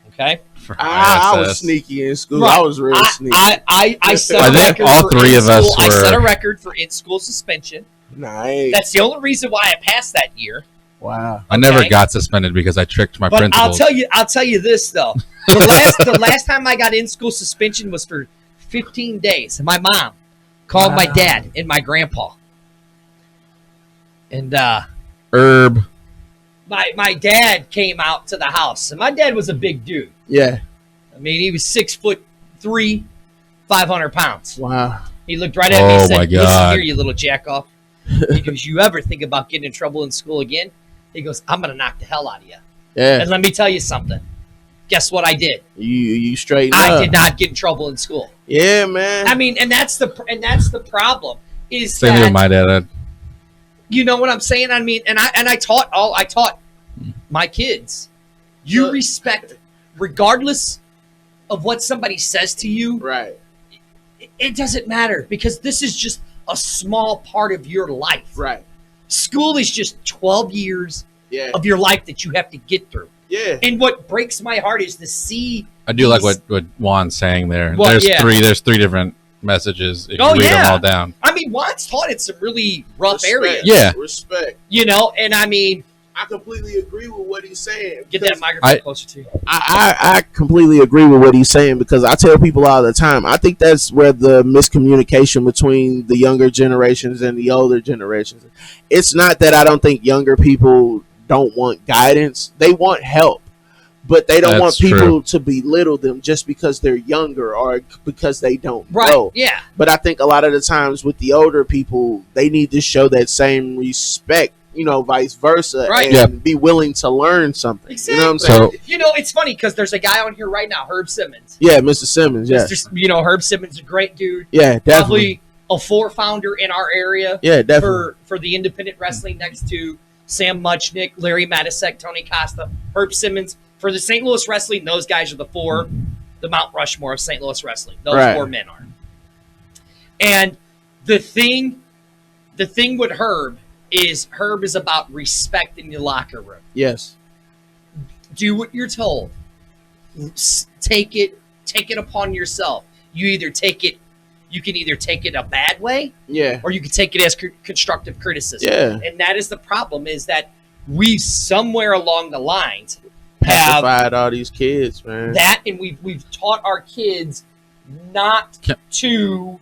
Okay, I was sneaky in school. Right. I was real sneaky. I set a record all 3 of us were. I set a record for in-school suspension. Nice. That's the only reason why I passed that year. Wow. I never got suspended because I tricked my principals. I'll tell you this though. The last time I got in-school suspension was for 15 days. And my mom called my dad and my grandpa. And Herb. My dad came out to the house, and my dad was a big dude. Yeah. I mean, he was 6'3", 500 pounds. Wow. He looked right at me and said, my God. "Listen here, you little jackoff." He goes, "You ever think about getting in trouble in school again?" He goes, "I'm gonna knock the hell out of you." Yeah. And let me tell you something. Guess what I did? You straightened up. I did not get in trouble in school. Yeah, man. I mean, and that's the problem. Is Same with my dad. You know what I'm saying? I mean, and I taught my kids. You respect, regardless of what somebody says to you. Right. It doesn't matter, because this is just a small part of your life. Right. School is just 12 years of your life that you have to get through. Yeah. And what breaks my heart is to see. I do like what Juan's saying there. Well, there's yeah. three different messages if Oh, you read yeah. them all down. I mean, Juan's taught in some really rough areas. Yeah. Respect. You know, and I mean, I completely agree with what he's saying. get that microphone closer to you. I completely agree with what he's saying because I tell people all the time, I think that's where the miscommunication between the younger generations and the older generations. It's not that I don't think younger people don't want guidance. They want help. But they don't want people to belittle them just because they're younger or because they don't know. Yeah. But I think a lot of the times with the older people, they need to show that same respect, you know, vice versa, and be willing to learn something. Exactly. You know what I'm saying? So, you know, it's funny because there's a guy on here right now, Herb Simmons. Yeah, Mr. Simmons. Yeah. You know, Herb Simmons is a great dude. Yeah, definitely. Probably a founder in our area. Yeah, definitely. For the independent wrestling next to Sam Muchnick, Larry Matisek, Tony Costa, Herb Simmons. For the St. Louis wrestling, those guys are the Mount Rushmore of St. Louis wrestling. Those four men are. And the thing with Herb is about respect in your locker room. Yes. Do what you're told. Take it upon yourself. You can either take it a bad way, or you can take it as constructive criticism. Yeah. And that is the problem, is that we somewhere along the lines pacified all these kids, man. That, and we've taught our kids not to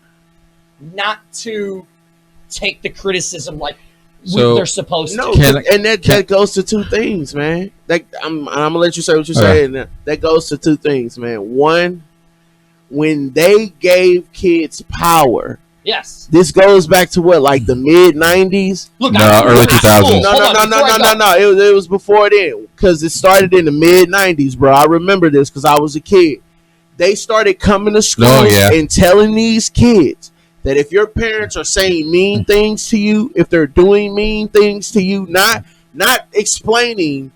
take the criticism like they're supposed to. And that goes to two things, man. I'm gonna let you say what you're saying. That goes to two things, man. One, when they gave kids power. Yes. This goes back to what, like the mid '90s? Look, early 2000s. No. It was before then, because it started in the mid '90s, bro. I remember this because I was a kid. They started coming to school and telling these kids that if your parents are saying mean things to you, if they're doing mean things to you, not explaining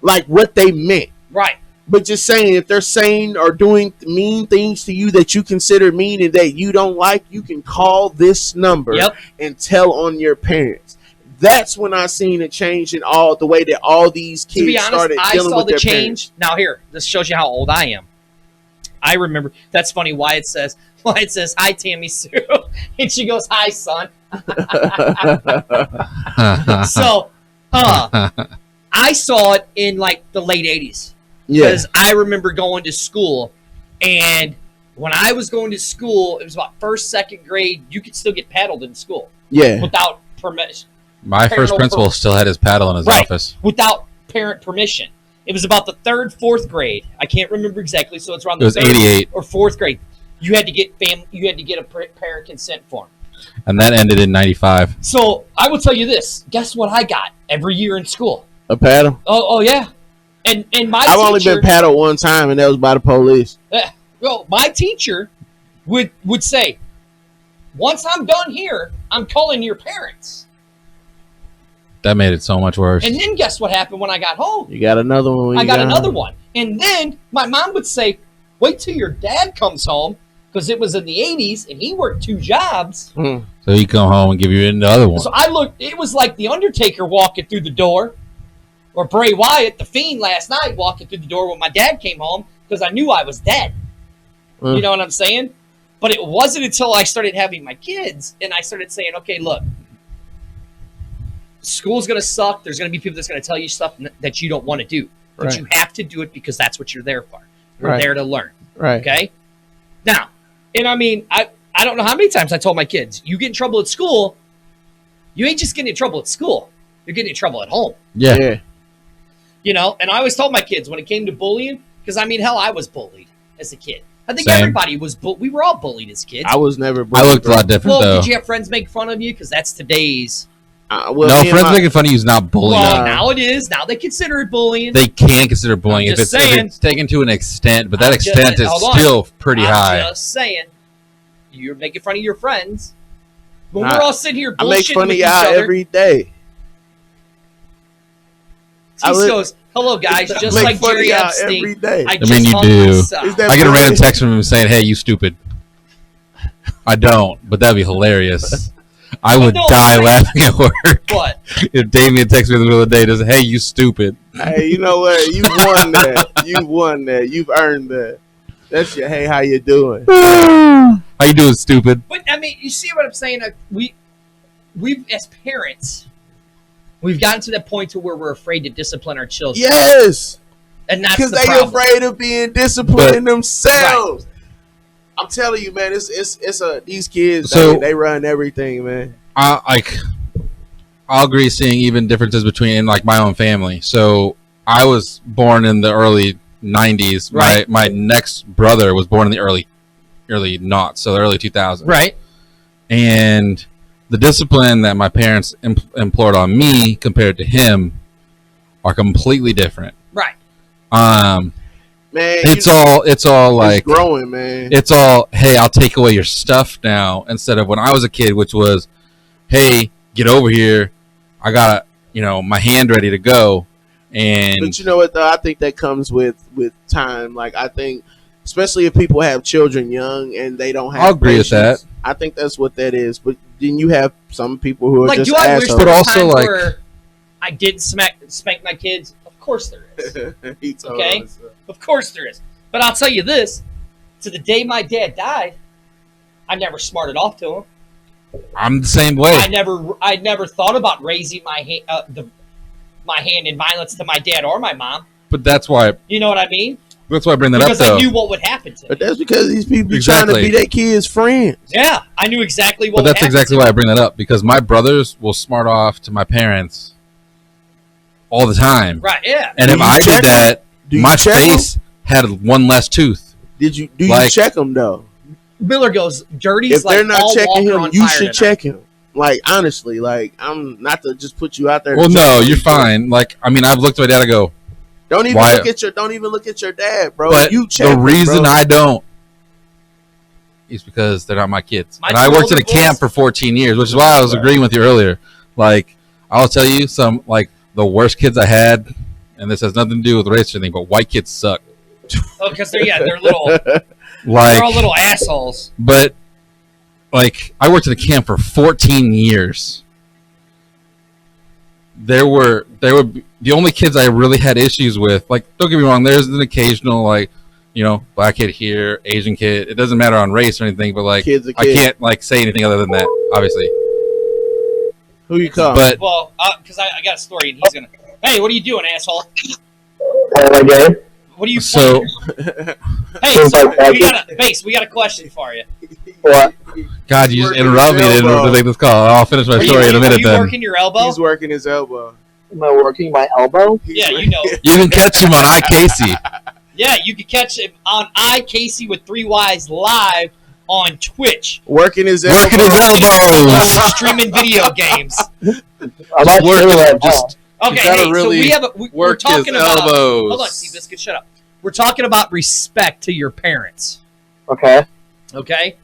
like what they meant, right? But just saying, if they're saying or doing mean things to you that you consider mean and that you don't like, you can call this number and tell on your parents. That's when I seen a change in all the way that all these kids to be honest, started dealing with their change. Parents. Now here, this shows you how old I am. I remember. That's funny. Wyatt says, "Hi, Tammy Sue," and she goes, "Hi, son." So, I saw it in like the late '80s. Because I remember going to school, and when I was going to school, it was about first, second grade. You could still get paddled in school. Yeah. Without permission. My first principal still had his paddle in his office. Without parent permission. It was about the third, fourth grade. I can't remember exactly, so it's around the third 88 or fourth grade. You had to get a parent consent form. And that ended in 95. So I will tell you this. Guess what I got every year in school? A paddle? Oh yeah. And my I've only been paddled one time, and that was by the police. Well, my teacher would say, once I'm done here, I'm calling your parents. That made it so much worse. And then guess what happened when I got home? You got another one. I got another one. And then my mom would say, wait till your dad comes home, because it was in the 80s, and he worked 2 jobs. So he come home and give you another one. So I looked, it was like the Undertaker walking through the door. Or Bray Wyatt, the Fiend, last night walking through the door when my dad came home because I knew I was dead. You know what I'm saying? But it wasn't until I started having my kids and I started saying, okay, look, school's going to suck. There's going to be people that's going to tell you stuff that you don't want to do. But you have to do it because that's what you're there for. You're there to learn. Right. Okay? Now, and I mean, I don't know how many times I told my kids, you get in trouble at school, you ain't just getting in trouble at school. You're getting in trouble at home. Yeah. You know, and I always told my kids when it came to bullying, because I mean, hell, I was bullied as a kid. I think everybody was we were all bullied as kids. I was never bullied. I looked a lot different, though. Did you have friends make fun of you? Because that's today's... no, friends making fun of you is not bullying. Well, now it is. Now they consider it bullying. They can consider bullying if it's taken to an extent, but that extent is still pretty high. I'm just saying. You're making fun of your friends. When we're all sitting here bullshitting I make fun of each y'all other, every day. He goes, hello, guys, just like Jerry Epstein. Every day. I mean, you do. I get a random text from him saying, hey, you stupid. I don't, but that'd be hilarious. I would no, die laughing at work. What? If Damien texts me in the middle of the day and says, "Hey, you stupid." Hey, you know what? You won that. You won that. You've earned that. That's your hey, how you doing? How you doing, stupid? But I mean, you see what I'm saying? We've as parents, we've gotten to that point to where we're afraid to discipline our children. Yes, And that's because the they problem. afraid of being disciplined in themselves. Right. I'm telling you, man, it's these kids. So, they run everything, man. I'll agree seeing even differences between like my own family. So I was born in the early 90s. Right. My next brother was born in the early noughts, so the early 2000s. Right. And the discipline that my parents implored on me compared to him are completely different. Right. Man, it's all like growing, man. It's all, hey, I'll take away your stuff now, instead of when I was a kid, which was, hey, get over here. I got my hand ready to go. And but you know what though? I think that comes with time. Like I think, especially if people have children young and they don't have. I'll agree patience, with that. I think that's what that is. But then you have some people who are Like, just do I wish assholes. there But were also, times like- where I did spank my kids? Of course there is. Okay? Of course there is. But I'll tell you this: to the day my dad died, I never smarted off to him. I'm the same way. I never thought about raising my hand in violence to my dad or my mom. But that's why You know what I mean? I bring that Because up, though. I knew what would happen to me. But that's because these people Exactly. trying to be their kids' friends. Yeah, I knew exactly what. But would that's happen exactly to why me. I bring that up, because my brothers will smart off to my parents all the time. Right? Yeah. And Do if you I check did that, Do you my check face had one less tooth. Do you check them though? Miller goes dirty. If they're not Paul checking Walker him, on you fire should tonight. check him. Like honestly, like I'm not to just put you out there. to Well, check no, him. you're fine. Like, I mean, I've looked at my dad. I go, Don't even Why- look at your dad, bro. but You check the him, reason bro. I don't is because they're not my kids. My And I worked at a older camp boys- for 14 years, which is why I was agreeing with you earlier. Like, I'll tell you some, like, the worst kids I had, and this has nothing to do with race or anything, but white kids suck. Oh, because they're little. They're Like, all little assholes. but, like, I worked at a camp for 14 years. There were the only kids I really had issues with. Like, don't get me wrong, there's an occasional, like, black kid here, Asian kid. It doesn't matter on race or anything, but like, Kid's a I kid. can't like say anything other than that, obviously. Who you call? But Well, because I got a story, and he's gonna. Hey, what are you doing, asshole? What are you? so Hey, so we got a question for you. What? God, you just Working interrupt me his to elbow. take this call. I'll finish my story in a minute. Are you Then working your elbow? He's working his elbow. Am I working my elbow? Yeah, you know. you can catch him on iCasey. Yeah, you can catch him on iCasey with 3 Ys live on Twitch. Working his elbow. Working his elbows. Streaming video games. I'm actually Working, doing that just Okay, You gotta hey, really so we have we're work his talking about. elbows. Hold on, Seabiscuit, shut up. We're talking about respect to your parents. now. Okay. Okay,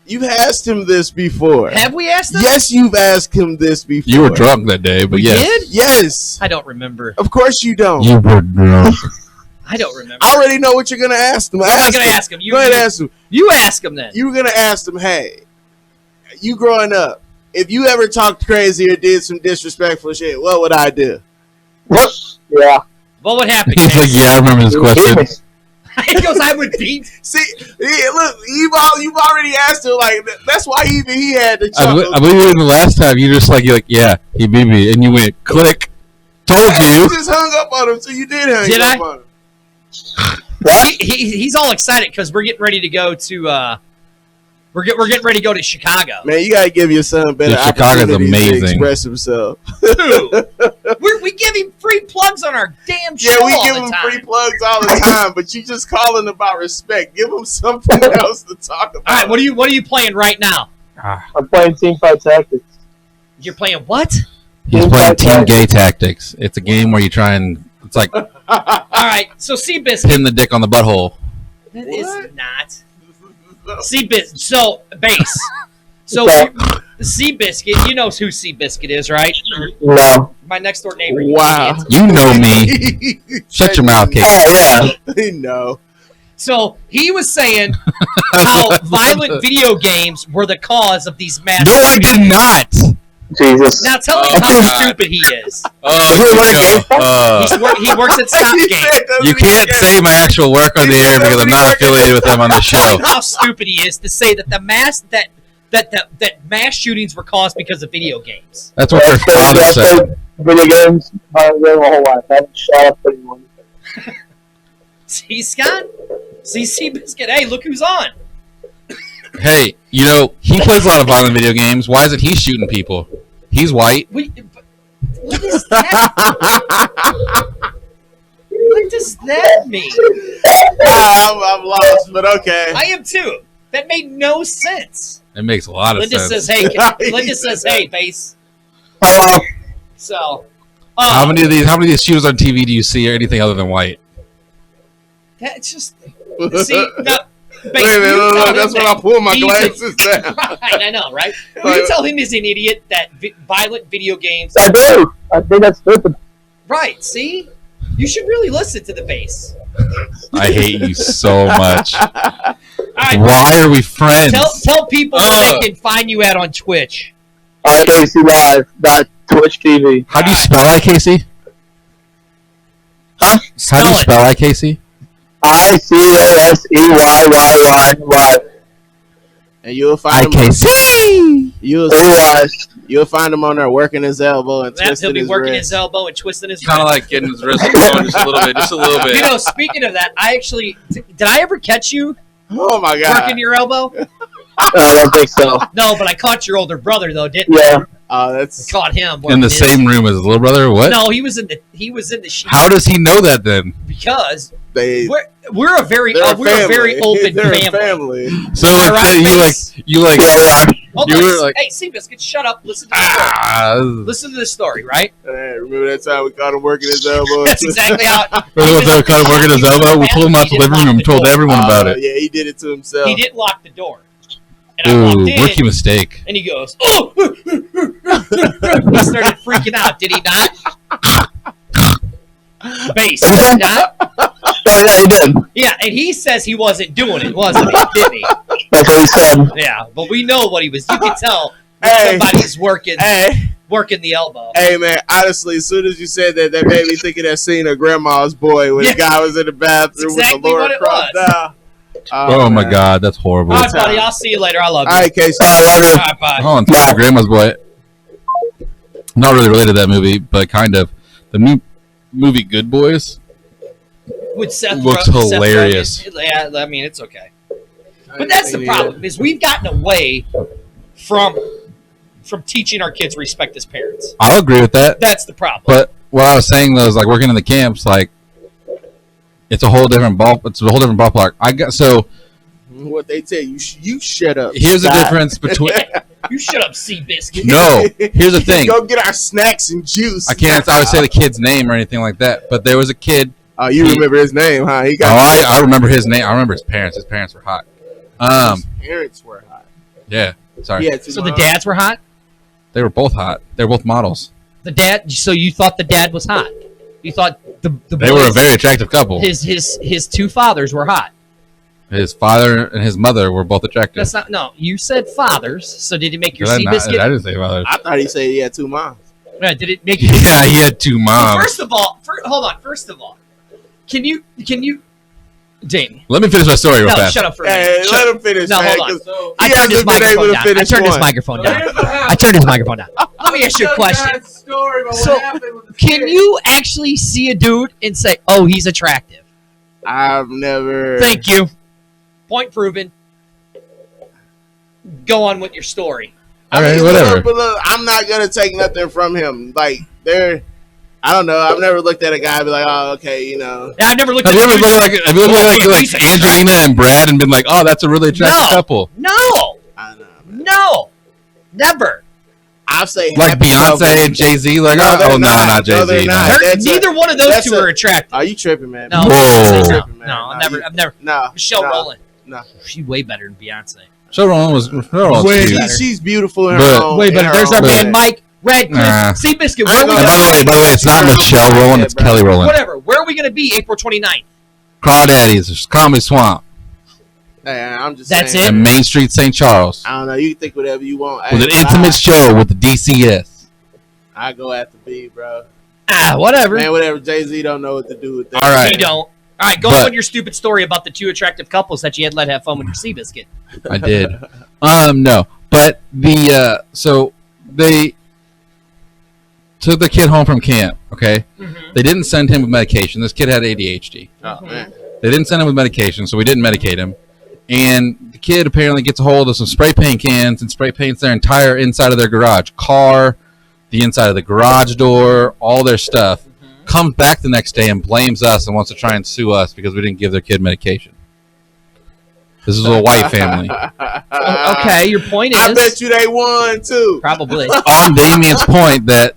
You've asked him this before. have we asked them? Yes, you've asked him this before. you were drunk that day, but We yes, did? Yes. I don't remember. Of course you don't. you were drunk. I don't remember. I already know what you're gonna ask him. I'm gonna ask him. Go ahead and ask him. You ask him then. You were gonna ask him, hey, you growing up, if you ever talked crazy or did some disrespectful shit, what would I do? What? Yeah. What would happen? He's like, yeah, I remember this question. He goes, I would beat. See, look, you've already asked him. Like that's why he had to I chuckle. believe even the last time you're like, yeah, he beat me, and you went click. Told You you. just hung up on him, so you did hang Did up I? on him. He's all excited because we're getting ready to go to. We're getting ready to go to Chicago. Man, you gotta give your son better Dude, Chicago's opportunities to amazing. express himself. Dude, we give him free plugs on our damn show. Yeah, we all give the him time. free plugs all the time, but you just calling about respect. Give him something else to talk about. All right, what are you playing right now? I'm playing Teamfight Tactics. You're playing what? He's playing Team Gay Tactics. It's a game where you try and it's like All right, so Seabiscuit. pin the dick on the butthole. That is What? not Seabiscuit. So base. So Seabiscuit, you know who Seabiscuit is, right? No. My next door neighbor. Wow. You know me. Shut your mouth, Kate. Oh, yeah. No. So he was saying how violent video games were the cause of these mass. No, I did not. Jesus. Now tell me how stupid he is. He works at Stop Game. You can't say my actual work on the air because I'm not affiliated with them on the show. How stupid he is to say that the mass that mass shootings were caused because of video games. That's what her father said. Video games, my whole life. I haven't shot up anyone. See, Scott? See, Biscuit. Hey, look who's on. Hey, you know, he plays a lot of violent video games. Why isn't he shooting people? He's white. What is that? What does that mean? I'm lost, but okay. I am too. That made no sense. It makes a lot of Linda sense. says, "Hey." Linda says, "Hey, base." Hello. So, How many of these shooters on TV do you see or anything other than white? That's just see. No, Wait a minute, look, that's when I pull my glasses down. Right, I know, right? Will you tell him he's an idiot that violent video games? I do. I think that's stupid. Right. See, you should really listen to the base. I hate you so much. All right, Why are we friends? Tell people where they can find you at on Twitch. IKCLive.Twitch TV. How do you spell IKC? Huh? How do you spell IKC? ICASEYYY. And you'll find him. IKC. You'll find him on there working his elbow and He'll twisting be his working wrist. his elbow and twisting his Kind of wrist. like getting his wrist going just a little bit, You know, speaking of that, I actually did I ever catch you Oh my god! working your elbow? I don't think so. No, but I caught your older brother though, didn't I? Yeah. Oh, I that's caught him In working the his- same room as his little brother? What? No, he was in the sheet. How does he know that then? Because they. we're a very They're a we're a very family. open They're a family. So All like right, you like Hold you on. were like Hey, Seabiscuit, shut up. Listen to the story. Listen to the story, right? Hey, remember that time we caught him working his elbow? That's exactly how kind of working his elbow. We pulled him out the living room and told everyone about it. Yeah, he did it to himself. he didn't lock the door. And I Ooh, walked in, rookie mistake. and he goes, "Oh!" He started freaking out. Did he not? Base, did he not? Yeah, he did. Yeah, and he says he wasn't doing it, wasn't he? Didn't he? That's what he said. Yeah, but we know what he was. You can tell when Hey. somebody's working the elbow. Hey man, honestly, as soon as you said that, that made me think of that scene of Grandma's Boy when the guy was in the bathroom That's exactly with the Lord what it crossed was. down. Oh my man. god, that's horrible. All right, buddy. I'll see you later. I love you. All right, Casey. I love you. All right, bye. Oh, and talking Grandma's Boy. Not really related to that movie, but kind of. The new movie Good Boys With Seth looks Seth hilarious. Rogen. Yeah, I mean it's okay. But that's the problem is we've gotten away from teaching our kids respect as parents. I'll agree with that. That's the problem. But what I was saying though is like working in the camps, like it's a whole different ballpark. What they tell you, you shut up. Here's the Stop. difference between. You shut up, Seabiscuit. No, here's the thing. Go get our snacks and juice. I can't always say the kid's name or anything like that, but there was a kid. Oh, you remember his name, huh? He I remember his name. I remember his parents. His parents were hot. His parents were hot. Yeah. Sorry. Yeah, So the dads were hot? They were both hot. They were both models. The dad so you thought the dad was hot. You thought the They were a boys- very attractive couple. his two fathers were hot. His father and his mother were both attractive. That's not no. You said fathers, so did it make your Did I not- Seabiscuit? I didn't say fathers. I thought he said he had two moms. Did it make you? Yeah, he had two moms. First of all, hold on. First of all, can you, Dane? Let me finish my story real No, fast. shut up for a Hey, minute. let him finish. No, man, hold on. 'cause I he turned his hasn't been able microphone to down. I finish turned his one. microphone down. I turned his microphone down. Let me ask you a question. So, can you actually see a dude and say, "Oh, he's attractive"? I've never. Thank you. Point proven. Go on with your story. All right, whatever. But look, I'm not gonna take nothing from him. Like I don't know. I've never looked at a guy and be like, oh, okay, you know. I've never looked Have at you ever dudes looked like Angelina and Brad and been like, oh, that's a really attractive couple? No, I know. Man. no, never. I'll say Like happy Beyonce couple. and Jay-Z? Like, No, they're no, not. not No, they're Jay-Z. not. No. That's Neither one of those that's two are attractive. Are you tripping, man? No, Whoa. Beyonce, Tripping, man. no, No, I've never. No. Michelle no, Rowland. No. She's way better than Beyonce. So Rollins was Wait, cute. she's beautiful in But- her own. Way in better. her There's our own man way. Mike Radcliffe. Nah. Seabiscuit. I Where ain't we gonna And gonna by the way, it's not Michelle Rowland, it's Kelly Rowland. Whatever. Where are we going to be April 29th? Crawdaddies, Comedy Swamp, Hey, I'm just That's saying. and Main Street St. Charles. I don't know. You can think whatever you want. With an Hey, intimate show with the D.C.S. I go after B, bro. Whatever. Man, whatever. Jay-Z don't know what to do with that. All right. You don't. All right, go But- on with your stupid story about the two attractive couples that you had let have fun with your Seabiscuit. I did. No, but so they took the kid home from camp. Okay, they didn't send him with medication. This kid had ADHD. Oh, man. They didn't send him with medication, so we didn't medicate him. And the kid apparently gets a hold of some spray paint cans and spray paints their entire inside of their garage, car, the inside of the garage door, all their stuff. Comes back the next day and blames us and wants to try and sue us because we didn't give their kid medication. This is a white family. Okay, your point is I bet you they won, too. probably. On Damien's point that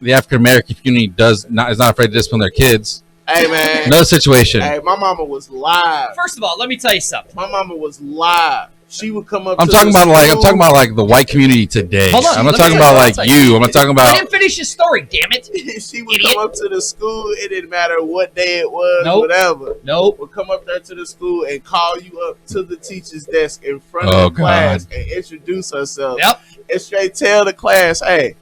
the African American community is not afraid to discipline their kids. Hey, man. Another situation. Hey, my mama was live. First of all, let me tell you something. My mama was live. She would come up I'm to talking the about school. like the white community today. Hold on, I'm not let me talking tell about you like something. you. I'm not talking I about didn't finish your story, damn it. She would Idiot. come up to the school. It didn't matter what day it was, Nope. whatever. Nope. Would come up there to the school and call you up to the teacher's desk in front Oh, of the class God. and introduce herself. Yep. And straight tell the class, hey,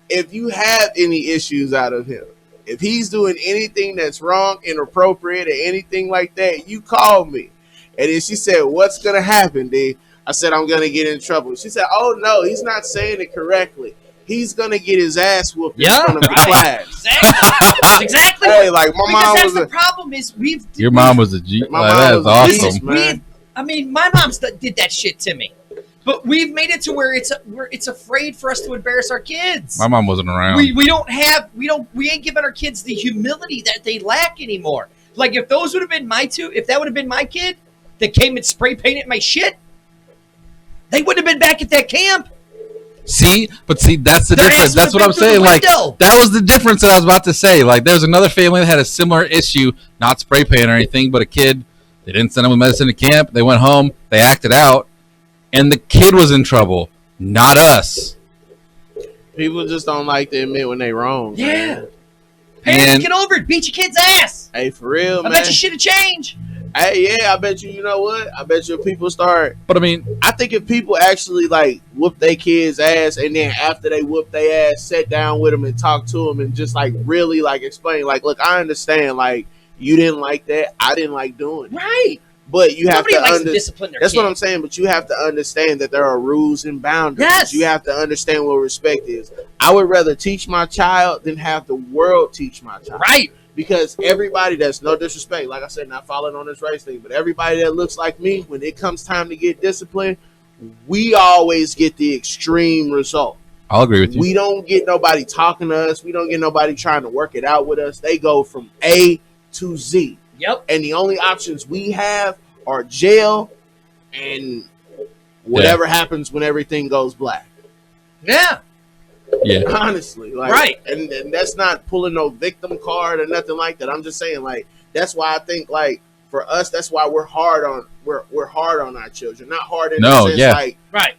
if you have any issues out of him, if he's doing anything that's wrong, inappropriate, or anything like that, you call me. And then she said, what's going to happen, D? I said, I'm going to get in trouble. She said, oh, no, he's not saying it correctly. He's going to get his ass whooped in Yeah, front of the right. class. Exactly. That's exactly Hey, what, like, my because mom that's was the a... problem is your mom was a G. My Like, mom that's was a awesome. beast, man. I mean, my mom did that shit to me. But we've made it to where it's afraid for us to embarrass our kids. My mom wasn't around. We ain't giving our kids the humility that they lack anymore. Like if those would have been if that would have been my kid that came and spray painted my shit, they wouldn't have been back at that camp. See, that's the Their ass difference. That's would've what I'm been through saying. the Like window. that was the difference that I was about to say. Like there's another family that had a similar issue, not spray paint or anything, but a kid. They didn't send him with medicine to camp. They went home. They acted out, and the kid was in trouble, not us. People just don't like to admit when they wrong. Yeah. Man. Parents, And- get over it. Beat your kid's ass. Hey, for real, I man. bet you shit have changed. Hey, yeah, I bet you. You know what? I bet you if people start. But I mean, I think if people actually like whoop their kids' ass, and then after they whoop their ass, sit down with them and talk to them, and just like really like explain, like, look, I understand, like you didn't like that, I didn't like doing it, Right. but you have Nobody to likes to understand. discipline their That's kid. what I'm saying, but you have to understand that there are rules and boundaries. Yes. You have to understand what respect is. I would rather teach my child than have the world teach my child. Right. Because everybody, that's no disrespect, like I said, not following on this race thing, but everybody that looks like me, when it comes time to get disciplined, we always get the extreme result. I'll agree with you. We don't get nobody talking to us. We don't get nobody trying to work it out with us. They go from A to Z. Yep. And the only options we have are jail and whatever happens when everything goes black. Yeah. Yeah. Honestly, like, Right. and that's not pulling no victim card or nothing like that. I'm just saying, like, that's why I think, like, for us, that's why we're hard on our children. Not hard in No, the sense, yeah. like, I Right.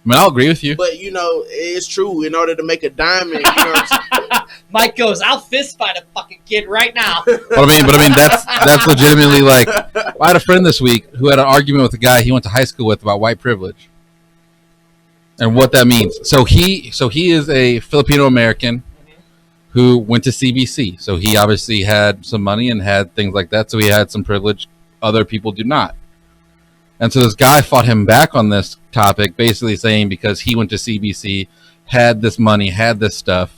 mean, I'll agree with you. but you know, it's true. In order to make a diamond, you know what I'm saying? Mike goes, I'll fist fight a fucking kid right now. But I mean, that's legitimately like. I had a friend this week who had an argument with a guy he went to high school with about white privilege and what that means. So he is a Filipino American who went to CBC. So he obviously had some money and had things like that. So he had some privilege other people do not. And so this guy fought him back on this topic, basically saying because he went to CBC, had this money, had this stuff,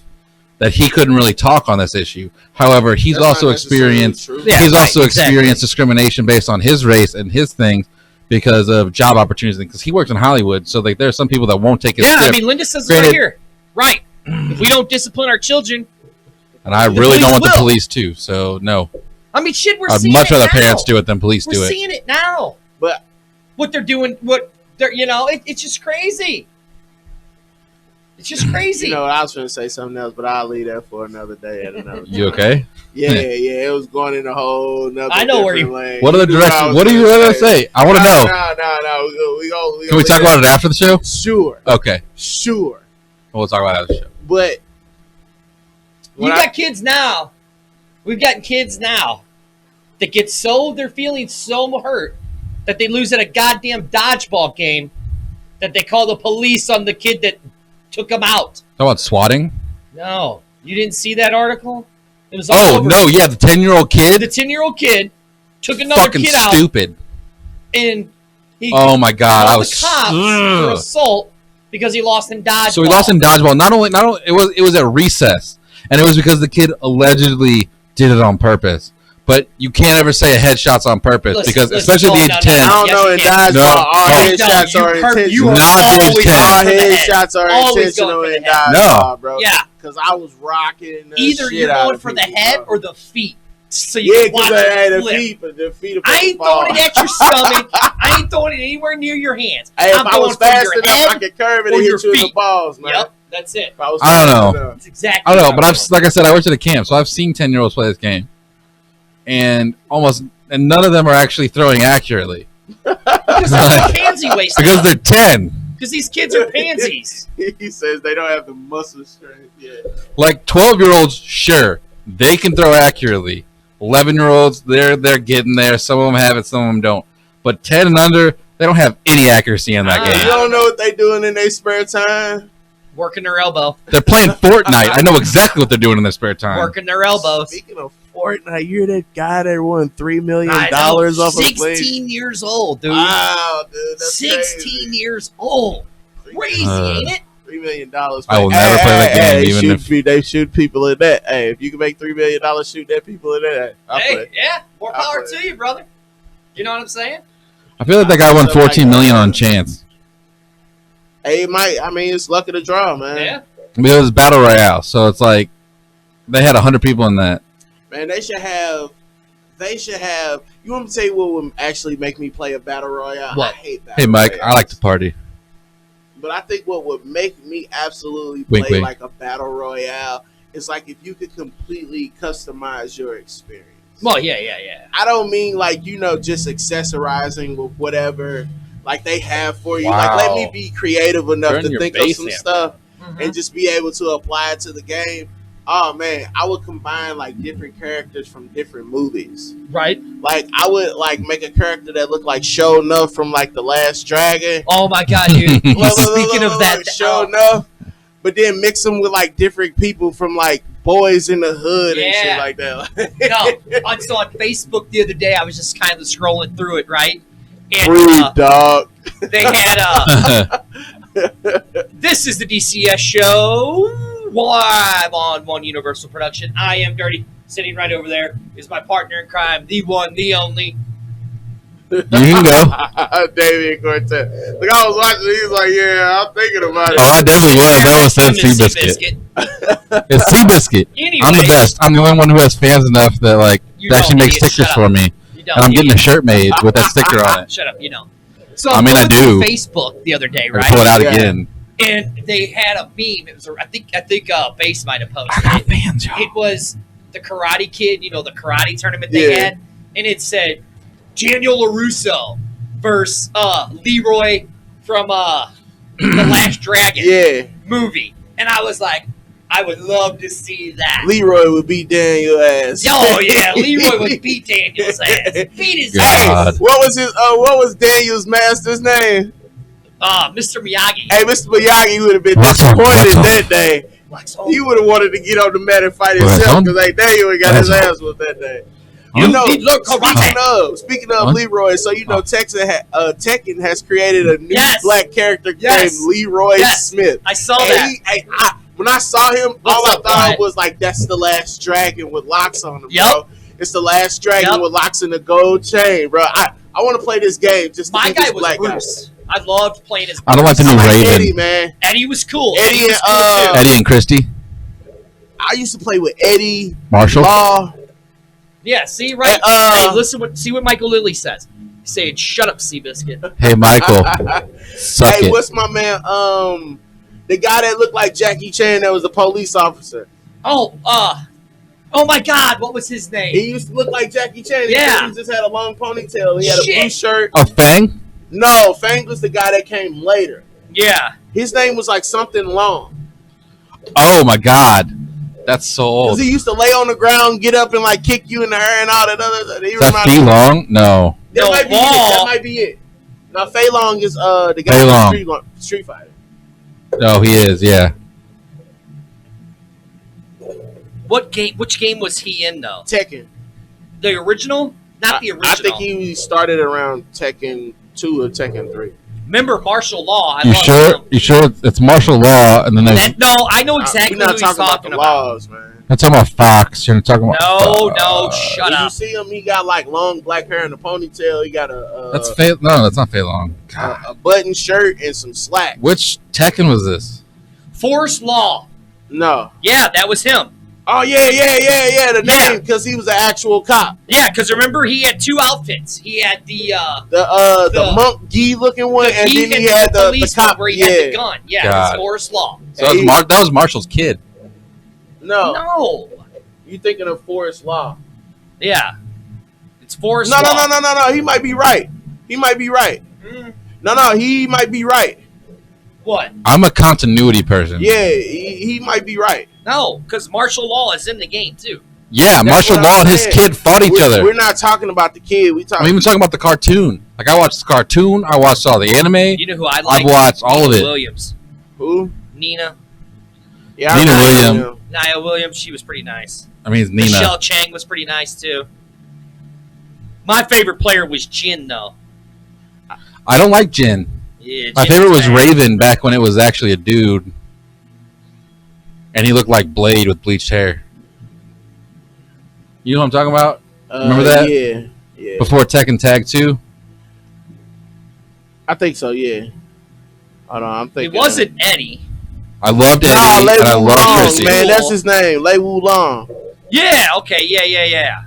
that he couldn't really talk on this issue. However, he's That's also not necessarily experienced true. Yeah, he's right, also exactly. experienced discrimination based on his race and his things because of job opportunities. Because he works in Hollywood, so like there's some people that won't take his Yeah, I tip. mean, Linda says it right Granted- here. Right. If we don't discipline our children, and I the really don't police want the will. police to. So no, I mean, shit, we're I'd seeing much it rather now. parents do it than police We're do it. seeing it now. But What they're doing, it's just crazy. It's just crazy. you know, I was going to say something else, but I'll leave that for another day at another time. You okay? Yeah, it was going in a whole nother I know where different lane. What are the You knew I directions? was What are you gonna going to say? I want to know. No. We Can we talk about it after the show? Sure. Okay, Sure. we'll talk about it after the show. But You got kids now. We've got kids now that get their feelings so hurt that they lose at a goddamn dodgeball game that they call the police on the kid that took them out. How about swatting? No, you didn't see that article? It was all Oh over. no, yeah, the 10-year-old kid. The 10-year-old kid took another Fucking kid out, stupid. and he Oh my god, I called was the cops for assault because he lost in dodgeball. So he lost in dodgeball. Not only it was at recess, and it was because the kid allegedly did it on purpose. But you can't ever say a headshot's on purpose because, especially at the age of 10. I don't know in dodgeball. All headshots are intentional. Not at the age of 10. All headshots are intentional in dodgeball, bro. Yeah, because I was rocking. Either you're going for the head or the feet. So you yeah, can watch the feet. I ain't throwing it at your stomach. I ain't throwing it anywhere near your hands. Hey, I'm if I was going fast for your enough, head I could curve it or and your hit you in the feet. balls, man. Yep, that's it. I don't know. That's exactly. I don't know, but like I said, I worked at a camp, so I've seen 10-year-olds play this game, and none of them are actually throwing accurately. Because they're pansy waste. Because they're 10. Because these kids are pansies. He says they don't have the muscle strength yet. Like 12-year-olds, sure, they can throw accurately. 11-year-olds, they're getting there. Some of them have it, some of them don't. But 10 and under, they don't have any accuracy in that You game. don't know what they doing in their spare time? Working their elbow. They're playing Fortnite. I know exactly what they're doing in their spare time. Working their elbows. Speaking of Fortnite, you're that guy that won $3 million off of 16 years old, dude. Wow, dude. That's 16 crazy. years old. Crazy, ain't it? $3 million. I will never play that game, even if they shoot people in that. Hey, if you can make $3 million shooting at people in that, I'll play. Yeah, more power to you, brother. You know what I'm saying? I feel like that guy won $14 million on chance. Hey, it's luck of the draw, man. Yeah. I mean, it was Battle Royale, so it's like they had 100 people in that. Man, they should have. You want me to tell you what would actually make me play a Battle Royale? What? I hate Battle Hey, Mike, Royale. I like to party. But I think what would make me absolutely Wink, play wink. like a Battle Royale is like if you could completely customize your experience. Well, yeah. I don't mean like, just accessorizing with whatever like they have for you. Wow. Like let me be creative enough Turn to your think of bass some amp stuff Mhm. and just be able to apply it to the game. Oh man, I would combine like different characters from different movies. Right? Like I would like make a character that looked like Show Enough from like The Last Dragon. Oh, my God, dude. Speaking of that. Show Enough, but then mix them with like different people from like Boys in the Hood and shit Yeah. like that. So on Facebook the other day, I was just kind of scrolling through it, right? And Rude, dog. they had this is the D.C.S Show live on One Universal Production. I am Dirty. Sitting right over there is my partner in crime, the one, the only. You can go. David Cortez. Look, I was watching. He was like, "Yeah, I'm thinking about it." Oh, I definitely was. That was said Seabiscuit. It's Seabiscuit. Anyway, I'm the best. I'm the only one who has fans enough that like You that actually don't, makes idiot. stickers Shut for up. me. You don't, And I'm getting a idiot. shirt made with that sticker on it. Shut up, you know. So I mean, I going through do. Facebook the other day, I right? pull it out Yeah. again. And they had a meme. It was I think Base might have posted I got it. fans, y'all. It was the Karate Kid, the karate tournament they Yeah. had, and it said Daniel LaRusso versus Leroy from the Last Dragon Yeah, movie, and I was like, I would love to see that. Leroy would beat Daniel ass. Oh yeah, Leroy would beat Daniel's ass, beat his God. ass. What was Daniel's master's name? Mr. Miyagi. Hey, Mr. Miyagi would have been Wax on, disappointed wax on. that day. He would have wanted to get on the mat and fight Wax himself on. because Daniel ain't got his Wax on. ass whooped that day. You need to learn karate. Speaking of Huh? Leroy, so Tekken has created a new Yes. black character Yes. named Leroy Yes. Smith. I saw And that. when I saw him, What's all I up, thought Brian? was like, that's the Last Dragon with locks on him, Yep. bro. It's the Last Dragon Yep. with locks in the gold chain, bro. I want to play this game just to My get guy this was black Bruce. I loved playing as Bruce. I don't like the new guy. Raven. Eddie, man. Eddie was cool. Eddie was and, cool too. Eddie and Christy. I used to play with Eddie, Marshall. Law. Yeah, see, right? And, Hey, see what Michael Lilly says. He's saying, shut up, Seabiscuit. Hey, Michael. Suck Hey, it. what's my man? The guy that looked like Jackie Chan that was a police officer. Oh my God, what was his name? He used to look like Jackie Chan. Yeah. He just had a long ponytail. He had a blue Shit. shirt. Oh, Fang? No, Fang was the guy that came later. Yeah. His name was like something long. Oh, my God. That's so Because old. he used to lay on the ground, get up, and like kick you in the hair and all that other. He Is that reminded Fei me- Long? No. That No, might be it. Long. That might be it. Now Fei Long is the guy Fei from Long. Street Fighter. No, he is. Yeah. What game? Which game was he in though? Tekken. The original? Not the original. I think he started around Tekken 2 or Tekken 3. Remember martial law? I You love sure? him. You sure it's martial law? And then there's No, I know exactly We're who not he's talking about talking the about. laws, man. I'm talking about Fox. You're talking about No, shut Did you up. see him? He got like long black hair and a ponytail. He got That's Fei. No, that's not Fei Long. a button shirt and some slacks. Which Tekken was this? Force Law. No. Yeah, that was him. Oh yeah. The Yeah. name because he was an actual cop. Yeah, because remember he had two outfits. He had the The monk gi looking one, and then he had the police cop. one where he Yeah. had the gun. Yeah, God. it's Force Law. So that was, that was Marshall's kid. No, No. you thinking of Forrest Law? Yeah. It's Force No. Law. He might be right. He might be right. Mm. No. He might be right. What? I'm a continuity person. Yeah, he might be right. No, because martial law is in the game too. Yeah, That's Marshall what Law I'm and his saying. kid fought each other. We're not talking about the kid. We I'm talking. even talking about the cartoon. Like I watched the cartoon. I watched all the anime. You know who I like? I've watched all of Nina it. Williams. Who? Nina. Yeah, I Nina remember Williams. him. Nia Williams, she was pretty nice. I mean, it's Nina. Michelle Chang was pretty nice too. My favorite player was Jin though. I don't like Jin. Yeah, My Jin favorite was bad. Raven back when it was actually a dude, and he looked like Blade with bleached hair. You know what I'm talking about? Remember that? Yeah. Before Tekken Tag 2? I think so. Yeah. Hold on, I'm It thinking. wasn't Eddie. I loved Eddie, Nah, Lei and I Wu loved Long, Chrissy. man. That's his name, Lei Wu Long. Yeah. Okay. Yeah. Yeah.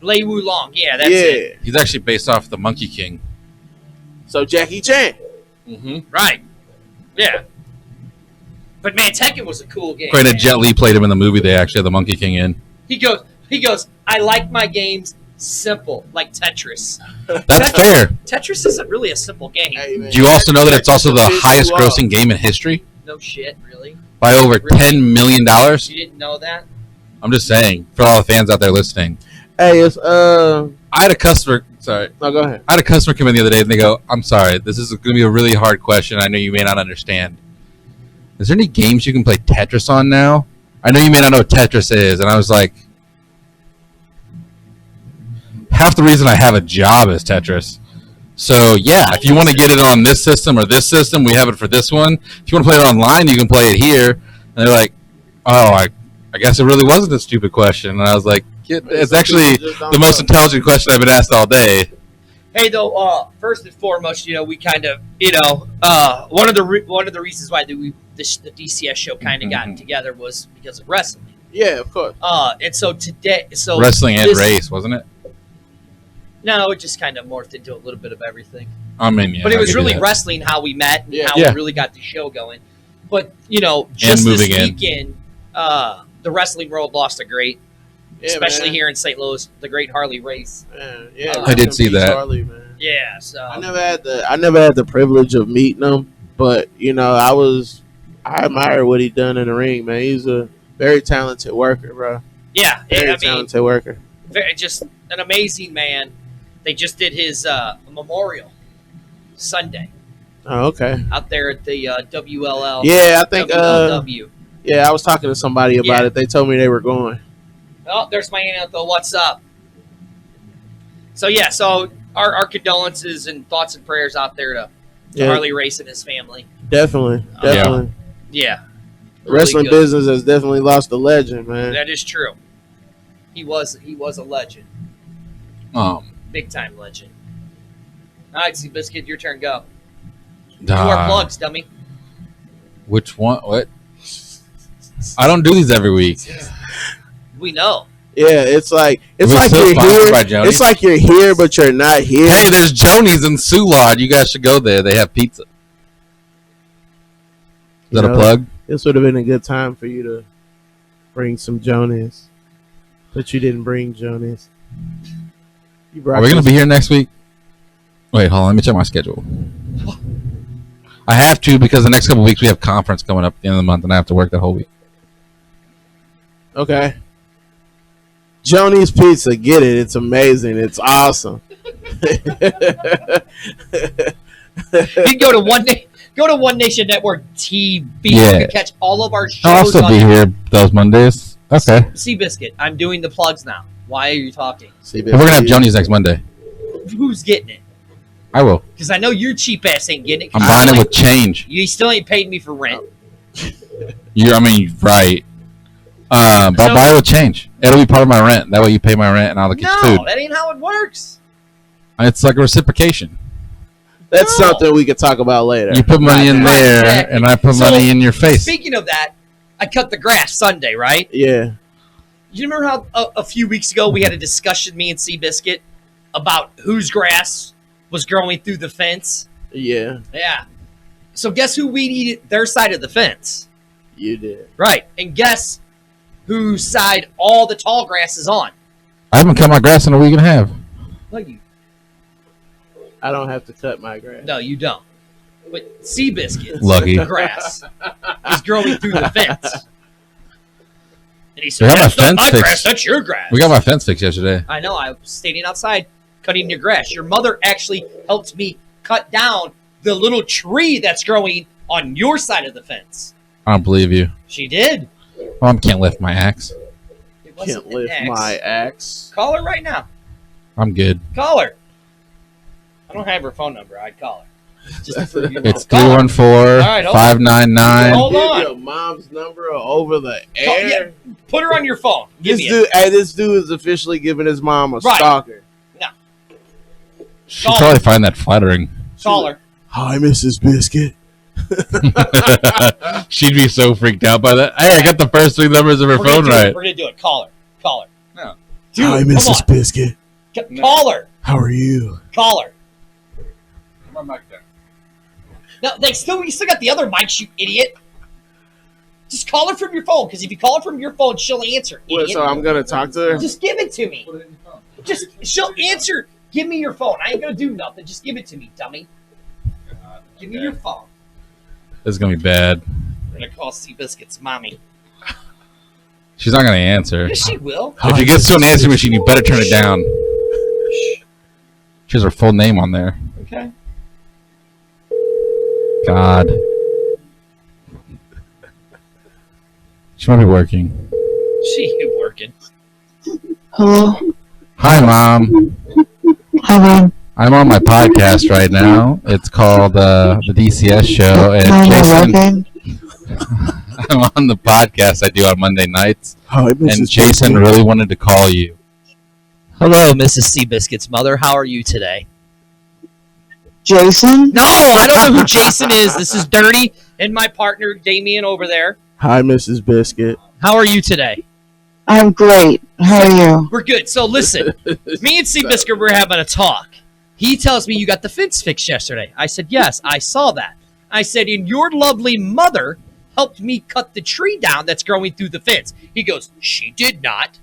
Lei Wu Long. Yeah. That's yeah. it. He's actually based off the Monkey King. So Jackie Chan. Mm-hmm. Right. Yeah. But man, Tekken was a cool game. Granted, man. Jet Li played him in the movie. They actually had the Monkey King in. He goes. I like my games simple, like Tetris. That's fair. Tetris isn't really a simple game. Hey, man. Do you also know that it's also the That pissed highest you off. grossing game in history No shit, really. by over Really? $10 million? You didn't know that? I'm just saying for all the fans out there listening. Hey, it's I had a customer. Sorry, No, go ahead. I had a customer come in the other day and they go, "I'm sorry, this is going to be a really hard question. I know you may not understand. Is there any games you can play Tetris on now? I know you may not know what Tetris is." And I was like, half the reason I have a job is Tetris. So yeah, if you want to get it on this system or this system, we have it for this one. If you want to play it online, you can play it here. And they're like, "Oh, I guess it really wasn't a stupid question." And I was like, "It's actually the most intelligent question I've been asked all day." Hey, though, first and foremost, we kind of, one of the reasons why the D.C.S show kind of got together was because of wrestling. Yeah, of course. And so today, Wrestling and this- race, wasn't it? No, it just kind of morphed into a little bit of everything. I mean, yeah, But it I was could do really that. wrestling how we met and Yeah. how Yeah. we really got the show going. But just this moving in. weekend, the wrestling world lost a great, Yeah, especially man. here in St. Louis, the great Harley Race. Yeah, I did see that. Charlie, man. Yeah, so I never had the privilege of meeting him, but I admire what he done in the ring, man. He's a very talented worker, bro. yeah, Very I mean, talented worker. just an amazing man. They just did his memorial Sunday Oh, okay. out there at the WLL. Yeah, I think. WLW. Yeah, I was talking to somebody about Yeah. it. They told me they were going. Oh, there's my aunt. Though. What's up? So yeah, so our condolences and thoughts and prayers out there to Yeah, Harley Race and his family. definitely. Yeah, really Wrestling good. business has definitely lost a legend, man. That is true. He was a legend, big time legend. All right, see Biscuit, your turn. Go. Do our plugs, dummy. Which one? What? I don't do these every week. We know. Yeah, it's like We're you're still sponsored by here. Joni's. It's like you're here, but you're not here. Hey, there's Joni's in Soulard. You guys should go there. They have pizza. Is that a plug? This would have been a good time for you to bring some Jonas, but you didn't bring Jonas. You brought Are we going to this- be here next week? Wait, hold on. Let me check my schedule. I have to because the next couple of weeks we have conference coming up at the end of the month, and I have to work that whole week. Okay. Joni's Pizza, get it. It's amazing. It's awesome. You can go to One Nation Network TV. Yeah. You can catch all of our shows. I'll also be here those Mondays. Okay. Seabiscuit, I'm doing the plugs now. Why are you talking? We're gonna have Joni's next Monday. Who's getting it? I will. Because I know your cheap ass ain't getting it. I'm buying it with change. You still ain't paid me for rent. Right. But I'll buy it with change. It'll be part of my rent. That way you pay my rent and I'll get food. No, that ain't how it works. It's like a reciprocation. That's something we could talk about later. You put money in there, exactly. and I put money in your face. Speaking of that, I cut the grass Sunday, right? Yeah. You remember how a few weeks ago we had a discussion, me and Seabiscuit, about whose grass was growing through the fence? Yeah. Yeah. So guess who weeded their side of the fence? You did. Right. And guess whose side all the tall grass is on? I haven't cut my grass in a week and a half. Like you. I don't have to cut my grass. No, you don't. But Seabiscuit's Lucky. grass is growing through the fence. And he We said, got my that's not fence my fixed. grass, that's your grass. We got my fence fixed yesterday. I know, I was standing outside cutting your grass. Your mother actually helped me cut down the little tree that's growing on your side of the fence. I don't believe you. She did. Mom can't lift my axe. It wasn't Can't an lift axe. my axe. Call her right now. I'm good. Call her. I don't have her phone number. I'd call her. Just for you. It's Call her. 314-599. Hold Give on. your mom's number over the Call- air. yeah, put her on your phone. Give This me it. this dude is officially giving his mom a Right. stalker. She'd probably find that flattering. Call her. Hi, Mrs. Biscuit. She'd be so freaked out by that. Hey, I got the first three numbers of her We're gonna phone do it. right. We're going to do it. Call her. Call her. No. Dude, Hi, come Mrs. on. Biscuit. Call her. How are you? Call her. No, we still got the other mics, you idiot. Just call her from your phone, because if you call her from your phone, she'll answer. What, Idiot. so I'm gonna talk to her. Just give it to me. She'll answer. Give me your phone. I ain't gonna do nothing. Just give it to me, dummy. Give me your phone. This is going to be bad. I'm gonna call Seabiscuit's mommy. She's not going to answer. Yes, she will. If you get to an answering machine, you better turn it down. She has her full name on there. Okay. God. She might be working. She ain't working. Hello. Hi, Mom. Hello. I'm on my podcast right now. It's called the D.C.S Show. And Am I Jason, working? I'm on the podcast I do on Monday nights. Hi, Mrs. And Jason Biscuit. really wanted to call you. Hello, Mrs. Seabiscuit's mother. How are you today? Jason? No, I don't know who Jason is. This is Dirty and my partner Damien over there. Hi, Mrs. Biscuit. How are you today? I'm great. How are you? We're good. So listen, me and Seabiscuit were having a talk. He tells me you got the fence fixed yesterday. I said, yes, I saw that. I said, and your lovely mother helped me cut the tree down that's growing through the fence. He goes, she did not.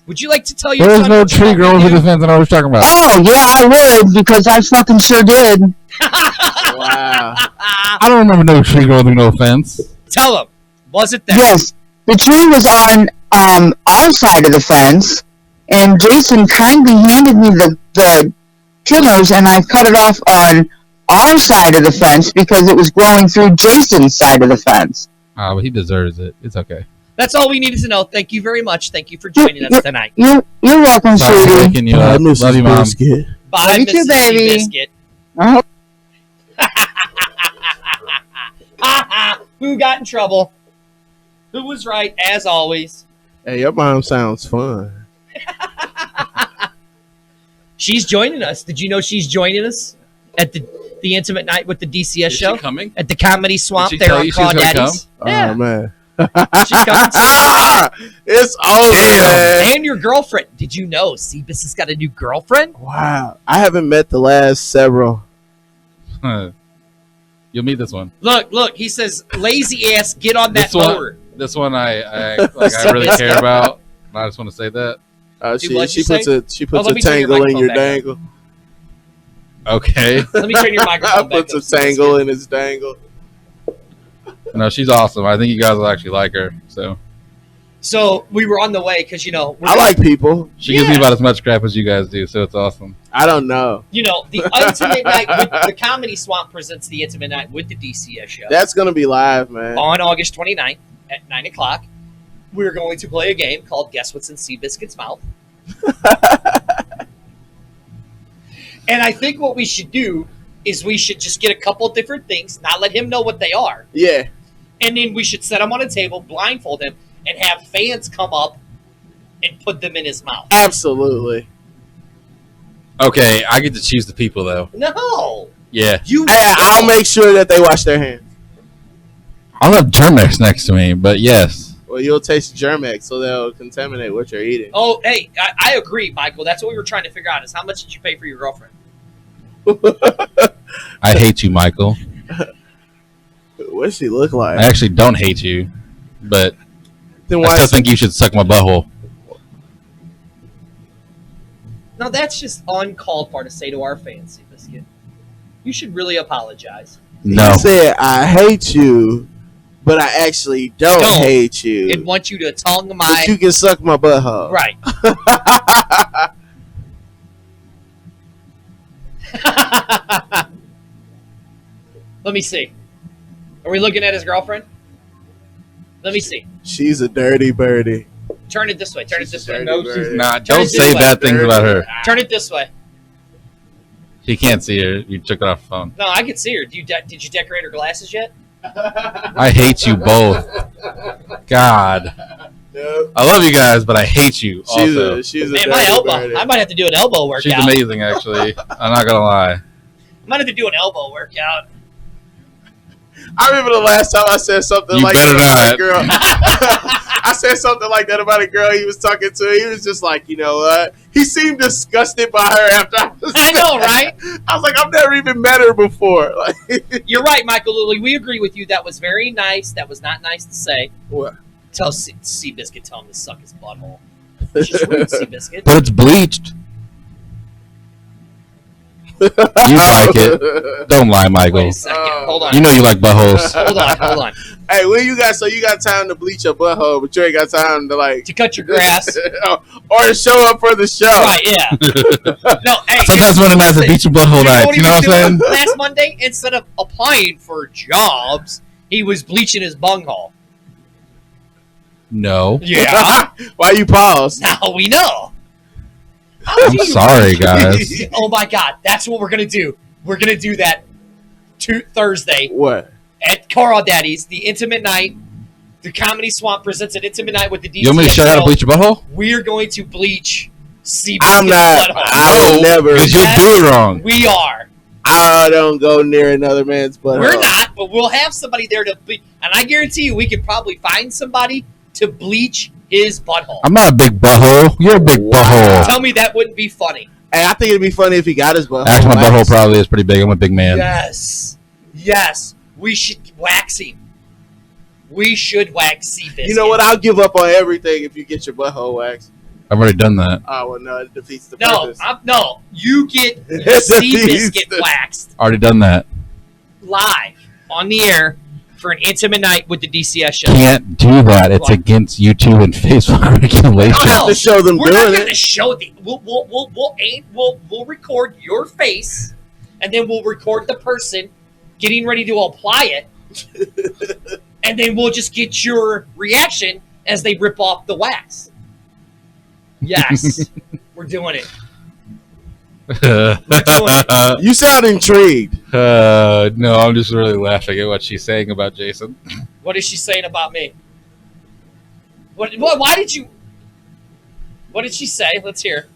Would you like to tell your There was son no what's tree wrong growing with through you? the fence. I know what you're talking about. Oh, yeah, I would, because I fucking sure did. Wow. I don't remember no tree growing through no fence. Tell him. Was it that? Yes, the tree was on our side of the fence, and Jason kindly handed me the trimmers, and I cut it off on our side of the fence because it was growing through Jason's side of the fence. But he deserves it. It's okay. That's all we needed to know. Thank you very much. Thank you for joining us tonight. You're welcome, Sorry for sweetie. waking you Hi, up. Mrs. Love you, Mom. Biscuit. Bye, Love you too, Mrs. baby. Seabiscuit. Oh, Who got in trouble? Who was right, as always? Hey, your mom sounds fun. She's joining us. Did you know she's joining us at the intimate night with the D.C.S show? coming? At the Comedy Swamp she there tell on you she was gonna Crawdaddies. Yeah, Oh man. she's coming. It's over, man. And your girlfriend. Did you know Seabis has got a new girlfriend? Wow. I haven't met the last several. You'll meet this one. Look. He says, lazy ass, get on that This one- mower. This one I really care about. I just want to say that. Dude, what'd you She puts say? a let me turn your tangle in microphone your back dangle. Okay. Let me turn your microphone back Puts up. a tangle in his dangle. No, she's awesome. I think you guys will actually like her. So So we were on the way because I like people. She gives me about as much crap as you guys do, so it's awesome. I don't know. the Intimate Night with the Comedy Swamp presents the Intimate Night with the D.C.S Show That's gonna be live, man. on August 29th at 9 o'clock. We're going to play a game called Guess What's in Seabiscuit's Mouth. And I think what we should do is we should just get a couple different things, not let him know what they are, Yeah. and then we should set him on a table, blindfold him, and have fans come up and put them in his mouth. Absolutely. Okay, I get to choose the people though. No, Yeah, you. Hey, I'll make sure that they wash their hands. I'll have Germex next to me, but yes. Well, you'll taste Germex, so they'll contaminate what you're eating. Oh, hey, I agree, Michael. That's what we were trying to figure out: is how much did you pay for your girlfriend? I hate you, Michael. What does she look like? I actually don't hate you, but Then I why? still think you should suck my butthole. No, that's just uncalled for to say to our fans, Seabiscuit. You should really apologize. No. He said, "I hate you, but I actually don't hate you. And want you to tongue But my you can suck my butthole." right. Let me see. Are we looking at his girlfriend? Let me see. She's a dirty birdie. Turn it this way. Turn it this way. No, she's Not. Turn Don't it say this way. bad things about her. Turn it this way. She can't see her. You took it off the phone. No, I can see her. Did you decorate her glasses yet? I hate you both. God. No. I love you guys, but I hate you also. She's a Man, dirty my elbow. birdie. I might have to do an elbow workout. She's amazing, actually. I'm not going to lie. I might have to do an elbow workout. I remember the last time I said something You like better that about a not. girl. I said something like that about a girl he was talking to. He was just like, you know what? He seemed disgusted by her after I know, right? I was like, I've never even met her before. Like, You're right, Michael Lilly. We agree with you. That was very nice. That was not nice to say. what? Tell Seabiscuit, tell him to suck his butthole. It's just rude, Seabiscuit. But it's bleached. You like it. Don't lie, Michael. Wait a second. Hold on. You know you like buttholes. Hold on. Hey, when you got time to bleach your butthole, but you ain't got time to like To cut your grass. or to show up for the show. Right, yeah. No, hey. Sometimes Monday nights are beach and butthole nights. You know what I'm saying? Last Monday, instead of applying for jobs, he was bleaching his bunghole. No. Yeah. Why you pause? Now we know. I'm sorry, guys. Oh my God, that's what we're gonna do. We're gonna do that Thursday What? at Carl Daddy's, the Intimate Night. The Comedy Swamp presents an Intimate Night with the D.C.S You want me to show you how to bleach your butthole? We're going to bleach Seabiscuit's I'm not. butthole. I would never. Because you'll do it wrong. We are. I don't go near another man's butthole. We're not, but we'll have somebody there to bleach. And I guarantee you, we can probably find somebody to bleach his butthole. I'm not a big butthole. You're a big butthole. Tell me that wouldn't be funny. Hey, I think it'd be funny if he got his butthole. Actually, my butthole waxed. probably is pretty big. I'm a big man. Yes. We should wax him. We should wax Seabiscuit. You know what? I'll give up on everything if you get your butthole waxed. I've already done that. Oh well, no, it defeats the No, purpose. no. You get It defeats Seabiscuit the- waxed Already done that. live on the air for an Intimate Night with the D.C.S Show. Can't do that. It's Why? against YouTube and Facebook regulations. I don't have to show them We're not doing going to it. show the. We'll record your face, and then we'll record the person getting ready to apply it, and then we'll just get your reaction as they rip off the wax. Yes, we're doing it. You sound intrigued. No, I'm just really laughing at what she's saying about Jason. What is she saying about me? Why did you? What did she say? Let's hear.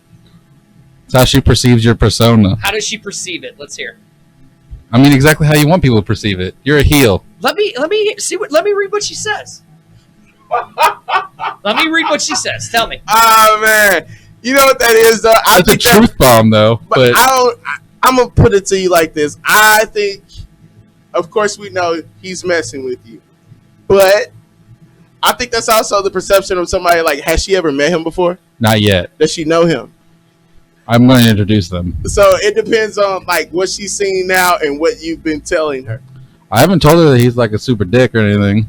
It's how she perceives your persona. How does she perceive it? Let's hear. I mean, exactly how you want people to perceive it. You're a heel. Let me see what. Let me read what she says. Let me read what she says. Tell me. Oh man, you know what that is though. I That's a think that- truth bomb, though. But I don't. I'm gonna put it to you like this. I think, of course, we know he's messing with you, but I think that's also the perception of somebody. Like, has she ever met him before? not yet. Does she know him? I'm going to introduce them. So it depends on like what she's seeing now and what you've been telling her. I haven't told her that he's like a super dick or anything.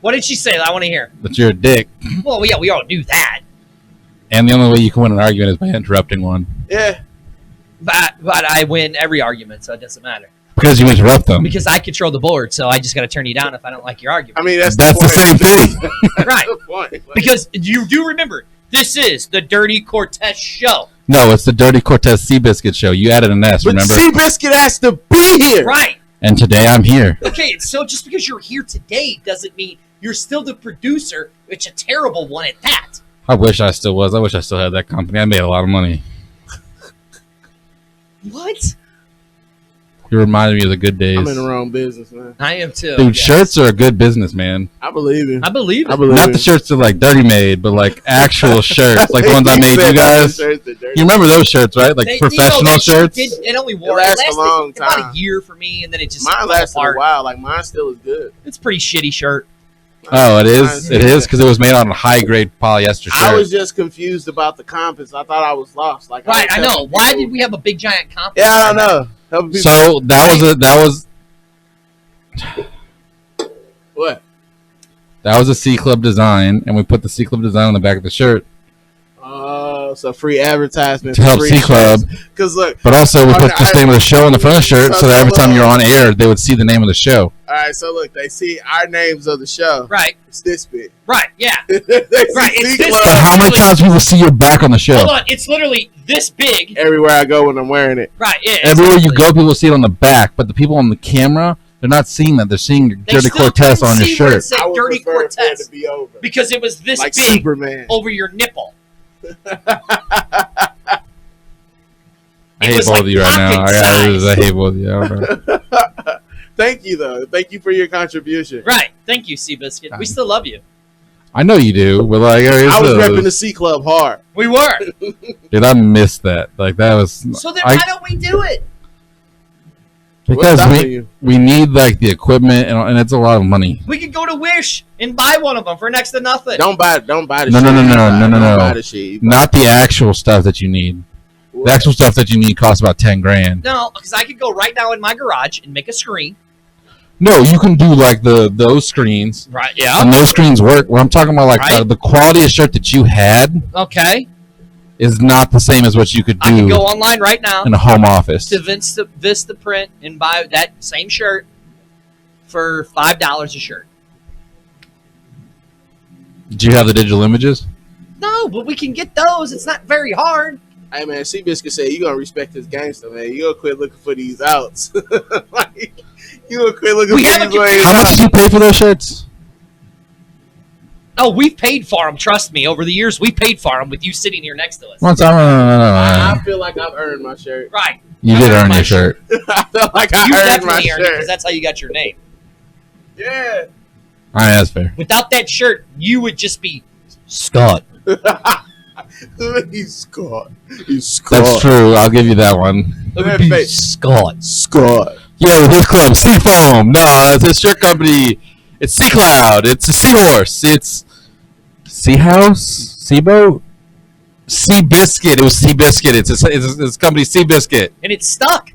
What did she say? I want to hear. That you're a dick. Well, yeah, we all knew that. And the only way you can win an argument is by interrupting one. Yeah. But I win every argument, so it doesn't matter. Because you interrupt them. Because I control the board, so I just got to turn you down if I don't like your argument. I mean, that's the same thing. Right. The point. Like, Because you do remember, this is the Dirty Cortez show. No, it's the Dirty Cortez Seabiscuit show. You added an S, but remember? Seabiscuit has to be here. Right. And today I'm here. Okay, so just because you're here today doesn't mean you're still the producer, which a terrible one at that. I wish I still was. I wish I still had that company. I made a lot of money. What? You reminded me of the good days. I'm in the wrong business, man. I am too. Dude, shirts are a good business, man. I believe you. I believe it. I believe Not you. the shirts that are like dirty made, but like actual shirts. Like the ones I made you guys. You remember those shirts, right? Like professional that shit shirts? It only wore It lasts a long about time. a year for me, and then it just Mine fell lasted apart. a while. Like mine still is good. It's a pretty shitty shirt. Oh, it is? Mine's It good. is? Because it was made on a high-grade polyester shirt. I was just confused about the compass. I thought I was lost. Like Right, was I know. helping Why people- did we have a big giant compass? Yeah, I don't know. Helping people. So that was a C Club design, and we put the C Club design on the back of the shirt It's a free advertisement to help free C Club. Because look, But also we put the name of the show on the front of the shirt, so that every time you're on air, they would see the name of the show. all right. So look, they see our names of the show. Right, It's this big. right, yeah. They see Right, it's C this Club But how many times people see your back on the show? Hold on, it's literally this big. everywhere I go when I'm wearing it. Right, yeah. Everywhere you exactly. go, people see it on the back, but the people on the camera, they're not seeing that. They're seeing your They Dirty still Cortez couldn't on your see where it shirt. said I would Dirty prefer for it Cortez to be over. because it was this Like big Superman. over your nipple. I It hate was both like of you right now. pocket I hate both of you. I don't know. Thank you, though. Thank you for your contribution. Right. Thank you, Seabiscuit. We still love you. I know you do, but like, I was repping the C Club hard. We were. dude, I missed that. Like that was So then why don't we do it? because What's stopping you? we need like the equipment and it's a lot of money. We could go to Wish and buy one of them for next to nothing. Don't buy the No, shit. no, no, no, Don't no, no, buy no. the shit. Not the actual stuff that you need. The actual stuff that you need costs about $10,000. No, because I could go right now in my garage and make a screen. No, you can do like those screens, Right. Yeah. and those screens work. What I'm talking about, like Right. the quality of shirt that you had Okay. is not the same as what you could I can do go online right now in a home office. to Vista Print and buy that same shirt for $5 a shirt. Do you have the digital images? No, but we can get those. It's not very hard. Hey man, Seabiscuit said you gonna respect his gangster, man. You gonna quit looking for these outs. Like, you gonna quit looking We for have a these ways How much out. did you pay for those shirts? Oh, we've paid for them. Trust me. Over the years, we paid for them with you sitting here next to us. Once no. I feel like I've earned my shirt. Right. You did earn your shirt. I feel like I You earned my definitely earned it because shirt. that's how you got your name. Yeah. All right, that's fair. Without that shirt, you would just be Scott. He's Scott. He's Scott. That's true. I'll give you that one. Look at that face. Scott. Scott. Yo, this club, Seafoam. No, it's a shirt company. It's Sea Cloud. It's a seahorse. It's Seahouse? Seaboat? Seabiscuit. It was Seabiscuit. It's company Seabiscuit. And it's stuck.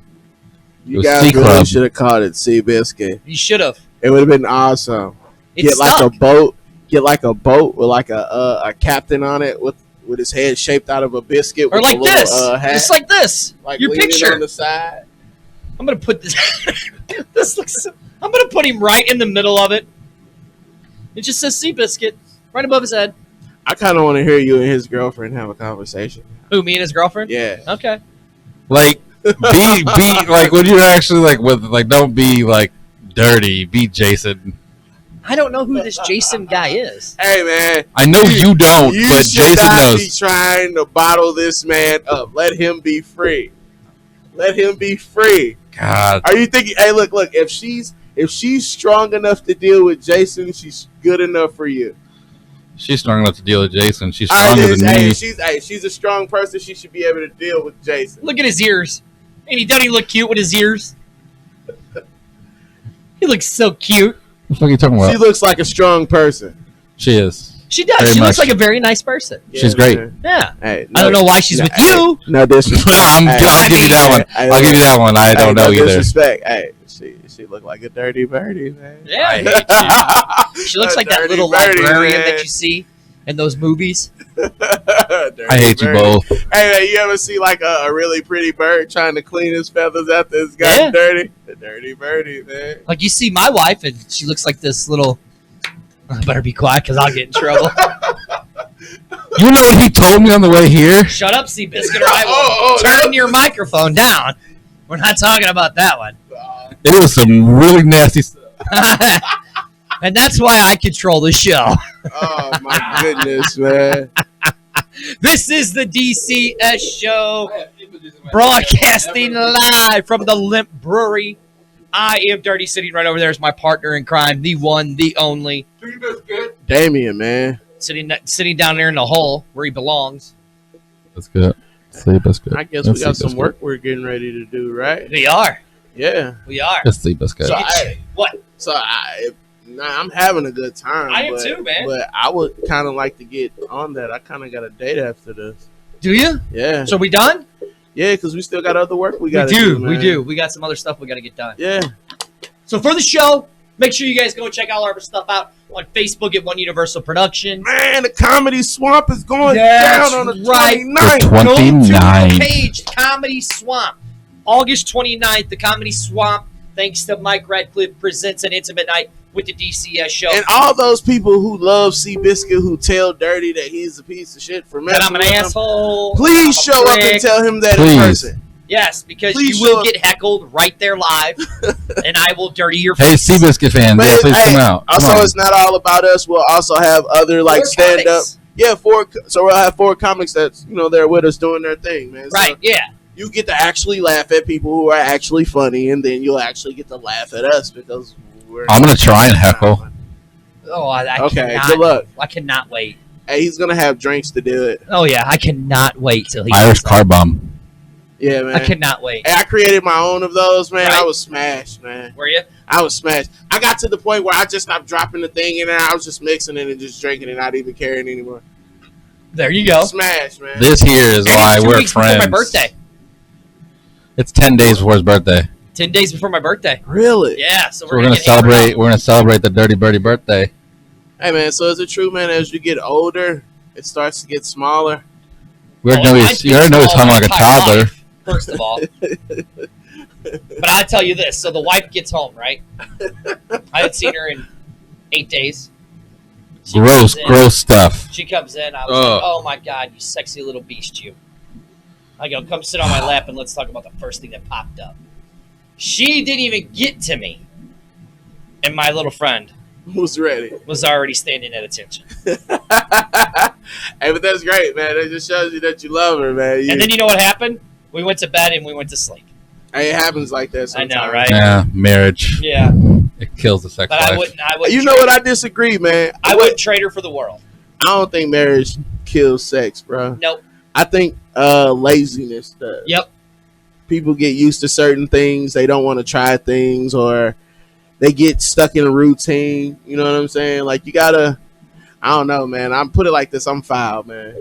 You It was guys C really Club. should have called it Seabiscuit. You should have. It would have been awesome. It's Get like stuck. a boat. Get like a boat with like a captain on it with his head shaped out of a biscuit. Or with like a little, this. hat, Just like this. like your leaning picture. on the side. I'm going to put this. This looks. I'm going to put him right in the middle of it. It just says Seabiscuit right above his head. I kind of want to hear you and his girlfriend have a conversation. Who, me and his girlfriend? Yeah. Okay. Like, be like when you're actually like with like don't be like dirty. Be Jason. I don't know who this Jason guy is. Hey man, I know you don't, you but should Jason not be knows. trying to bottle this man up. Let him be free. Let him be free. God, Are you thinking? Hey, look. If she's strong enough to deal with Jason, she's good enough for you. she's strong enough to deal with Jason. She's All right, stronger than me. she's a strong person. She should be able to deal with Jason. Look at his ears. And he doesn't he look cute with his ears? He looks so cute. What the fuck are you talking She about? looks like a strong person. She is. She does. Very She looks much. like a very nice person. She's great. man. Yeah. Hey, I don't know why she's with you. No disrespect. I'll give you that one. Hey, I'll give you that one. I don't know no either. Disrespect. Hey, she looked like a dirty birdie, man. Yeah. She looks like that Dirty little birdie, librarian man. that you see in those movies. I hate you both. Hey, man, you ever see like a really pretty bird trying to clean his feathers after it's gotten dirty? The dirty birdie, man. Like you see my wife, and she looks like this little. I better be quiet because I'll get in trouble. You know what he told me on the way here? Shut up, Seabiscuit, or I will turn your microphone down. We're not talking about that one. It was some really nasty stuff. And that's why I control the show. Oh my goodness, man. This is the D.C.S Show, broadcasting live from the Limp Brewery. I am Dirty. Sitting right over there is my partner in crime, the one, the only. Damien, man. Sitting down there in the hole where he belongs. That's good. Sleep biscuit. I guess we got some work we're getting ready to do, right? We are. Yeah. We are. Just sleep biscuit. So I'm having a good time. I am too, man. But I would kind of like to get on that. I kind of got a date after this. Do you? Yeah. So we done? Yeah, because we still got other work we got to do. do, man. We do. We got some other stuff we got to get done. Yeah. So for the show, make sure you guys go check all our stuff out on Facebook at One Universal Productions. Man, the Comedy Swamp is going That's down on the right. 29th. The Go to 29th. the page, Comedy Swamp. August 29th, the Comedy Swamp, thanks to Mike Radcliffe, presents an intimate night with the DCS Show. And all those people who love Seabiscuit who tell Dirty that he's a piece of shit for messing that I'm an with him, asshole. please I'm a show up and prick. tell him that Please. in person. Yes, because Please you will show up. get heckled right there live, and I will dirty your Hey, face. Seabiscuit fans, But yeah, please hey, come out. Come Also, on. it's not all about us. We'll also have other like Four stand up. comics. Yeah, so we'll have 4 comics that's there with us doing their thing, man. So Right, yeah. you get to actually laugh at people who are actually funny, and then you'll actually get to laugh at us because we're. I'm gonna try and heckle. Oh, I Okay, cannot, good luck. I cannot wait. Hey, he's gonna have drinks to do it. Oh, yeah, I cannot wait till he Irish does that. car bum. Yeah, man. I cannot wait. Hey, I created my own of those, man. Right. I was smashed, man. Were you? I was smashed. I got to the point where I just stopped dropping the thing in there. I was just mixing it and just drinking it, not even caring anymore. There you go. Smash, man. This here is why It's 2 we're weeks friends. before my birthday. It's 10 days before his birthday. 10 days before my birthday. Really? Yeah, so So we're gonna get hammered celebrate. up. We're gonna celebrate the Dirty Birdie birthday. Hey, man. So is it true, man? As you get older, it starts to get smaller. We already Oh, know mine's you already know he's been hung like a small my toddler. life, First of all. But I tell you this, so the wife gets home, right? I had seen her in 8 days. She Gross, comes in. gross stuff. She comes in. I was Ugh. like, oh my God, you sexy little beast, you. I go, come sit on my lap and let's talk about the first thing that popped up. She didn't even get to me. And my little friend Who's ready? was already standing at attention. Hey, but that's great, man. That just shows you that you love her, man. And then you know what happened? We went to bed and we went to sleep. Hey, it happens like that I sometimes. know, right? Yeah, marriage. Yeah. It kills the sex But life. I wouldn't You know what? I disagree, man. I wouldn't trade her for the world. I don't think marriage kills sex, bro. Nope. I think laziness does. Yep. People get used to certain things. They don't want to try things, or they get stuck in a routine. You know what I'm saying? Like, you gotta. I don't know, man. I'm put it like this. I'm foul, man.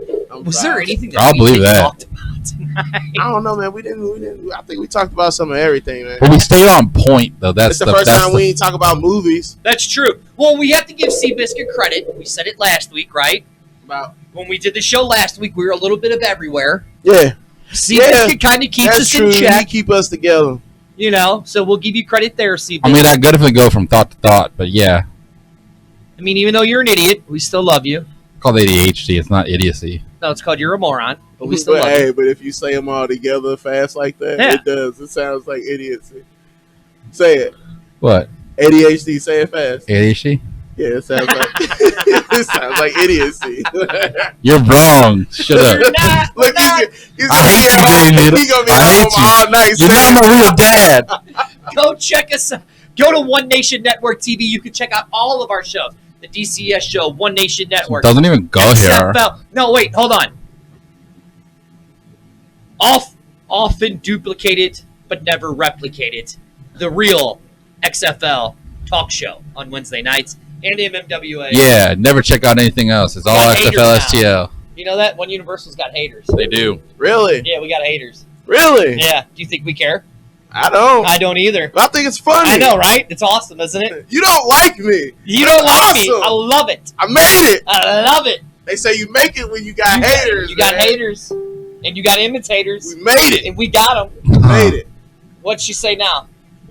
Was there anything that I'll we believe that. talked about tonight? I don't know, man. We didn't. I think we talked about some of everything, man. But we stayed on point though. That's It's the first time we ain't talk about movies. That's true. Well, we have to give Seabiscuit credit. We said it last week, right? About When we did the show last week, we were a little bit of everywhere. yeah, Seabiscuit kind of keeps that's us true. in He check, keep us together. you know. So we'll give you credit there, Seabiscuit. I mean, I definitely go from thought to thought, but yeah, I mean, even though you're an idiot, we still love you. called ADHD. It's not idiocy. No, it's called you're a moron, but we still But love hey, you. but if you say them all together fast like that, Yeah. it does. It sounds like idiocy. Say it. What? ADHD. Say it fast. ADHD? Yeah, it sounds like it sounds like idiocy. You're wrong. Shut up. You're not. Look, he's I hate you, David. He gonna be I hate home you. all night. You're saying, not my real dad. Go check us out. Go to One Nation Network TV. You can check out all of our shows. The DCS Show, One Nation Network. Doesn't even go here. XFL. No, wait, hold on. Often duplicated, but never replicated. The real XFL talk show on Wednesday nights. And MMWA. Yeah, never check out anything else. It's all Got haters SFL STL. You know that? One Universal's got haters. They do. Really? Yeah, we got haters. Really? Yeah. Do you think we care? I don't. I don't either. I think it's funny. I know, right? It's awesome, isn't it? You don't like me. You don't like me. Awesome. I love it. I made it. I love it. They say you make it when you got haters. You got man. haters. And you got imitators. We made it. And we got them. We made it. What'd she say now?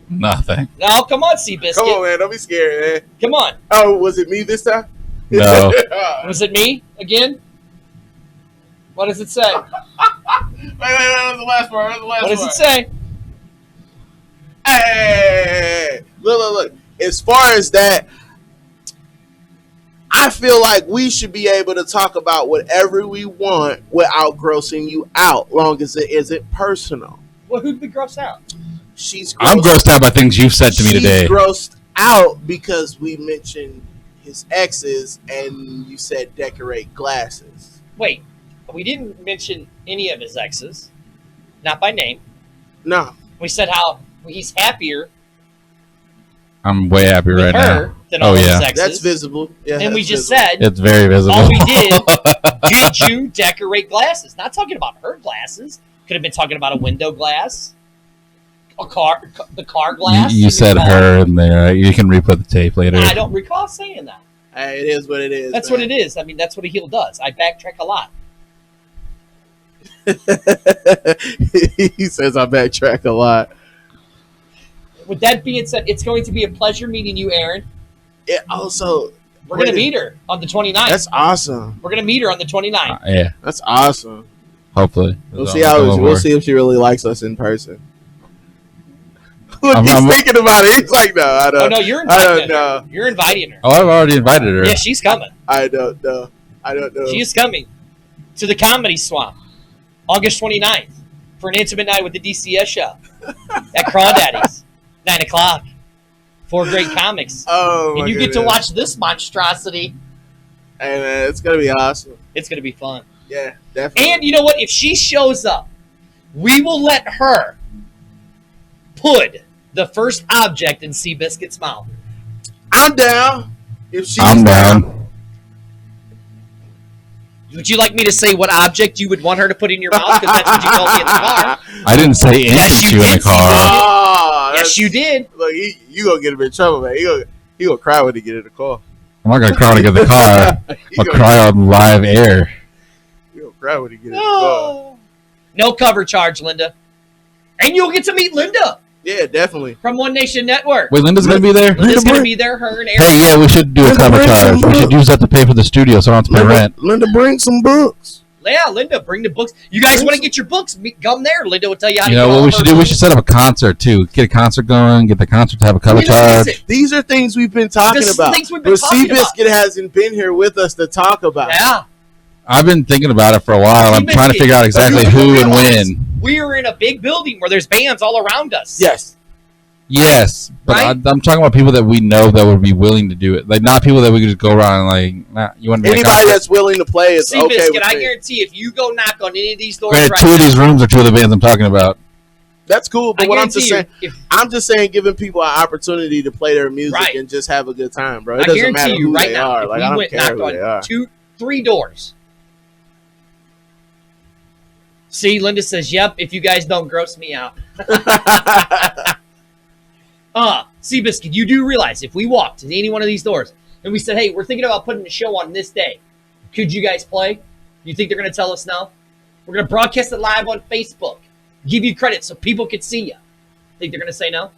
Nothing. No, come on, Seabiscuit. Come on, man. Don't be scared, man. Come on. Oh, was it me this time? No. Was it me again? What does it say? Wait, what's the last part? What does it say? Hey, look. As far as that, I feel like we should be able to talk about whatever we want without grossing you out, long as it isn't personal. Well, who'd we gross out? I'm grossed out by things you've said to me today. She's grossed out because we mentioned his exes and you said decorate glasses. Wait, we didn't mention any of his exes. Not by name. No. We said how he's happier I'm way happier with right her now. than all Oh, his yeah. exes. That's visible. Yeah, And we that's just visible. said It's very visible. all we did you decorate glasses? Not talking about her glasses. Could have been talking about a window glass, the car glass. You said her in there. You can re-put the tape later. I don't recall saying that. Hey, it is what it is. That's man. what it is. I mean, that's what a heel does. I backtrack a lot. He says I backtrack a lot. With that being said, it's going to be a pleasure meeting you, Aaron. It also, We're going to meet her on the 29th. That's awesome. We're going to meet her on the 29th. Yeah, That's awesome. hopefully. We'll That's see all I'm how going we'll for. see if she really likes us in person. Look, I'm- he's I'm- thinking about it. He's like, no, I don't. Oh, no, you're I inviting don't her. know. You're inviting her. Oh, I've already invited her. Yeah, she's coming. I don't know. I don't know. She is coming to the Comedy Swamp August 29th for an intimate night with the D.C.S Show at Crawdaddy's, 9 o'clock. 4 great comics. Oh, my And you get to goodness. watch this monstrosity. Hey, man, it's gonna be awesome. It's going to be fun. Yeah, definitely. And you know what? If she shows up, we will let her put the first object in Seabiscuit's mouth. I'm down. If she's I'm down. Would you like me to say what object you would want her to put in your mouth? Because that's what you told me in the car. I didn't say anything Yes, to you you in the did, car. Oh, Yes, you did. Look, you gonna get him in trouble, man. He gonna cry when he get in the car. I'm not gonna cry to get the car. He I'll gonna- cry on live air. He gonna cry when he get in the car. Oh. No cover charge, Linda. And you'll get to meet Linda Yeah, definitely. from One Nation Network. Wait, Linda's gonna be there. Linda's going to be there, her and Aaron. Hey, yeah, we should do a cover bring charge. some We should use that to pay for the studio, so I don't have to pay rent. Linda, bring some books. Yeah, Linda, bring the books. You guys want to get your books? Come there. Linda will tell you how to You get know all what we of should her do? We books. should set up a concert too. Get a concert going. Get the concert to have a cover You know, charge. listen, These are things we've been talking This is about. things we've been But talking about. Seabiscuit hasn't been here with us to talk about. Yeah. I've been thinking about it for a while. I'm Seabiscuit, trying to figure out exactly you who and realize when. We're in a big building where there's bands all around us. Yes. Yes, but Right? I'm talking about people that we know that would be willing to do it. Like not people that we could just go around and like, nah, you want to be a Anybody concert? that's willing to play is Seabiscuit, okay with I me. guarantee if you go knock on any of these doors Granted, right two of now, these rooms are two of the bands I'm talking about. That's cool, but I what I'm just guarantee saying, you, I'm just saying, giving people an opportunity to play their music Right. and just have a good time, bro. I It doesn't matter guarantee you who right they now, are. if Like we I don't went care knocked who they are. on 2-3 doors. See, Linda says, yep, if you guys don't gross me out. Seabiscuit, you do realize if we walked to any one of these doors and we said, hey, we're thinking about putting a show on this day, could you guys play? You think they're going to tell us no? We're going to broadcast it live on Facebook. Give you credit so people can see you. Think they're going to say no?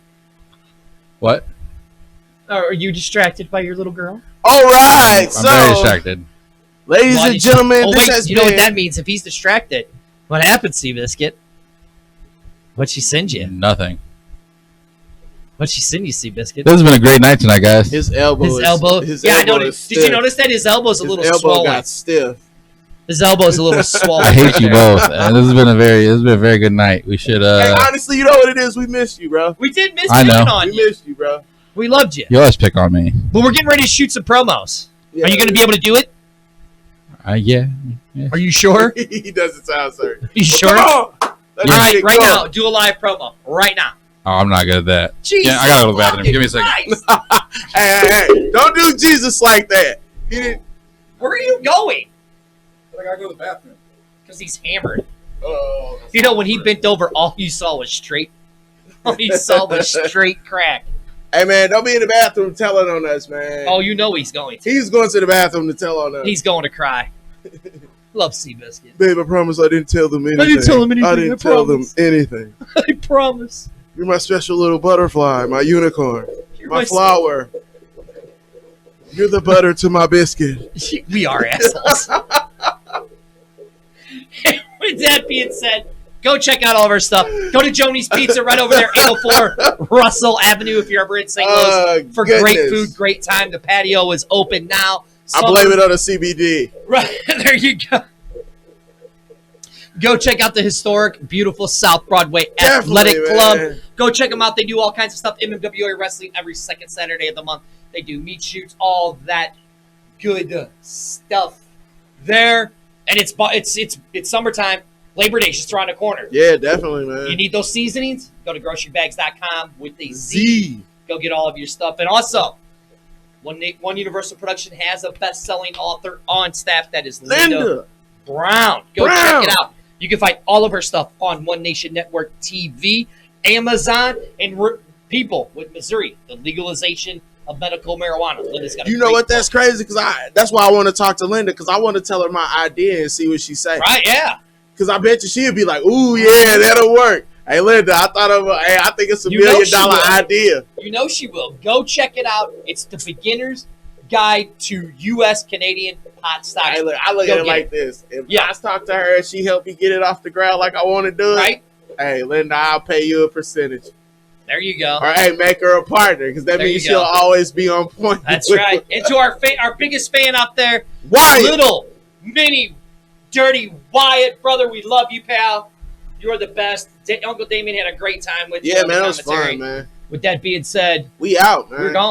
What? Or are you distracted by your little girl? All right, I'm very so distracted. ladies Why and did gentlemen, Oh, this wait, has you know been what that means? If he's distracted, what happened, Seabiscuit? What'd she send you? Nothing. What'd she send you, Seabiscuit? This has been a great night tonight, guys. his elbow. His elbow. His Yeah, I elbow noticed. is Did you stiff. notice that his elbow's a His little elbow swollen? got stiff. His elbow's a little swollen. I hate you both. And this has been a very good night. We should Hey, honestly, you know what it is? We missed you, bro. We did miss I know. picking on We you. missed you, bro. We loved you. you always pick on me. But we're getting ready to shoot some promos. Yeah. Are you going to be able to do it? Yeah. Are you sure? He doesn't sound certain. You sure? Come on. Let's All right, get right going. now, do a live promo. Right now. Oh, I'm not good at that. Jesus Yeah, I gotta go to the bathroom. Give me a second. Christ. Hey, don't do Jesus like that. He didn't. Where are you going? I gotta go to the bathroom. Because he's hammered. Oh, You know, when he bent over, all you saw was straight. All you saw was straight crack. hey man, don't be in the bathroom telling on us, man. Oh, you know he's going to. He's going to the bathroom to tell on us. He's going to cry. Love Seabiscuit. Babe, I promise I didn't tell them anything. didn't tell them anything, I didn't I tell them promise. anything. I promise. You're my special little butterfly, my unicorn, You're my flower. You're the butter to my biscuit. We are assholes. With that being said, go check out all of our stuff. Go to Joni's Pizza right over there, 804 Russell Avenue if you're ever in St. Louis for great Goodness. food, great time. The patio is open now. I blame it on the CBD. Right, there you go. Go check out the historic, beautiful South Broadway Athletic Definitely, Club. man. Go check them out. They do all kinds of stuff. MMWA Wrestling every second Saturday of the month. They do meat shoots, all that good stuff there. And it's summertime. Labor Day just around the corner. Yeah, definitely, man. You need those seasonings? Go to grocerybags.com with the Z. Z. Go get all of your stuff. And also, One Universal Production has a best-selling author on staff. That is Linda Brown. Go check it out. You can find all of her stuff on One Nation Network TV, Amazon, and people with Missouri, the legalization of medical marijuana. Linda's got a You know great what? That's book. crazy because that's why I want to talk to Linda because I want to tell her my idea and see what she say. Right, yeah. Because I bet you she'd be like, "Ooh, yeah, that'll work." Hey, Linda, I think it's a You know $1 she million will. idea. You know she will. Go check it out. It's the beginner's guide to U.S. Canadian pot stocks. Hey, look, I look Go at it get like it. this: if Yeah. I talk to her and she helped me get it off the ground like I want to do it, Right? hey, Linda, I'll pay you a percentage. There you go. Or hey, make her a partner because that There means you go. she'll always be on point. That's right. And to our biggest fan out there, Wyatt. little mini dirty Wyatt, brother, we love you, pal. You're the best. Uncle Damien had a great time with you. Yeah, on the man, it was commentary. fun, man. With that being said, We out, man. we're gone.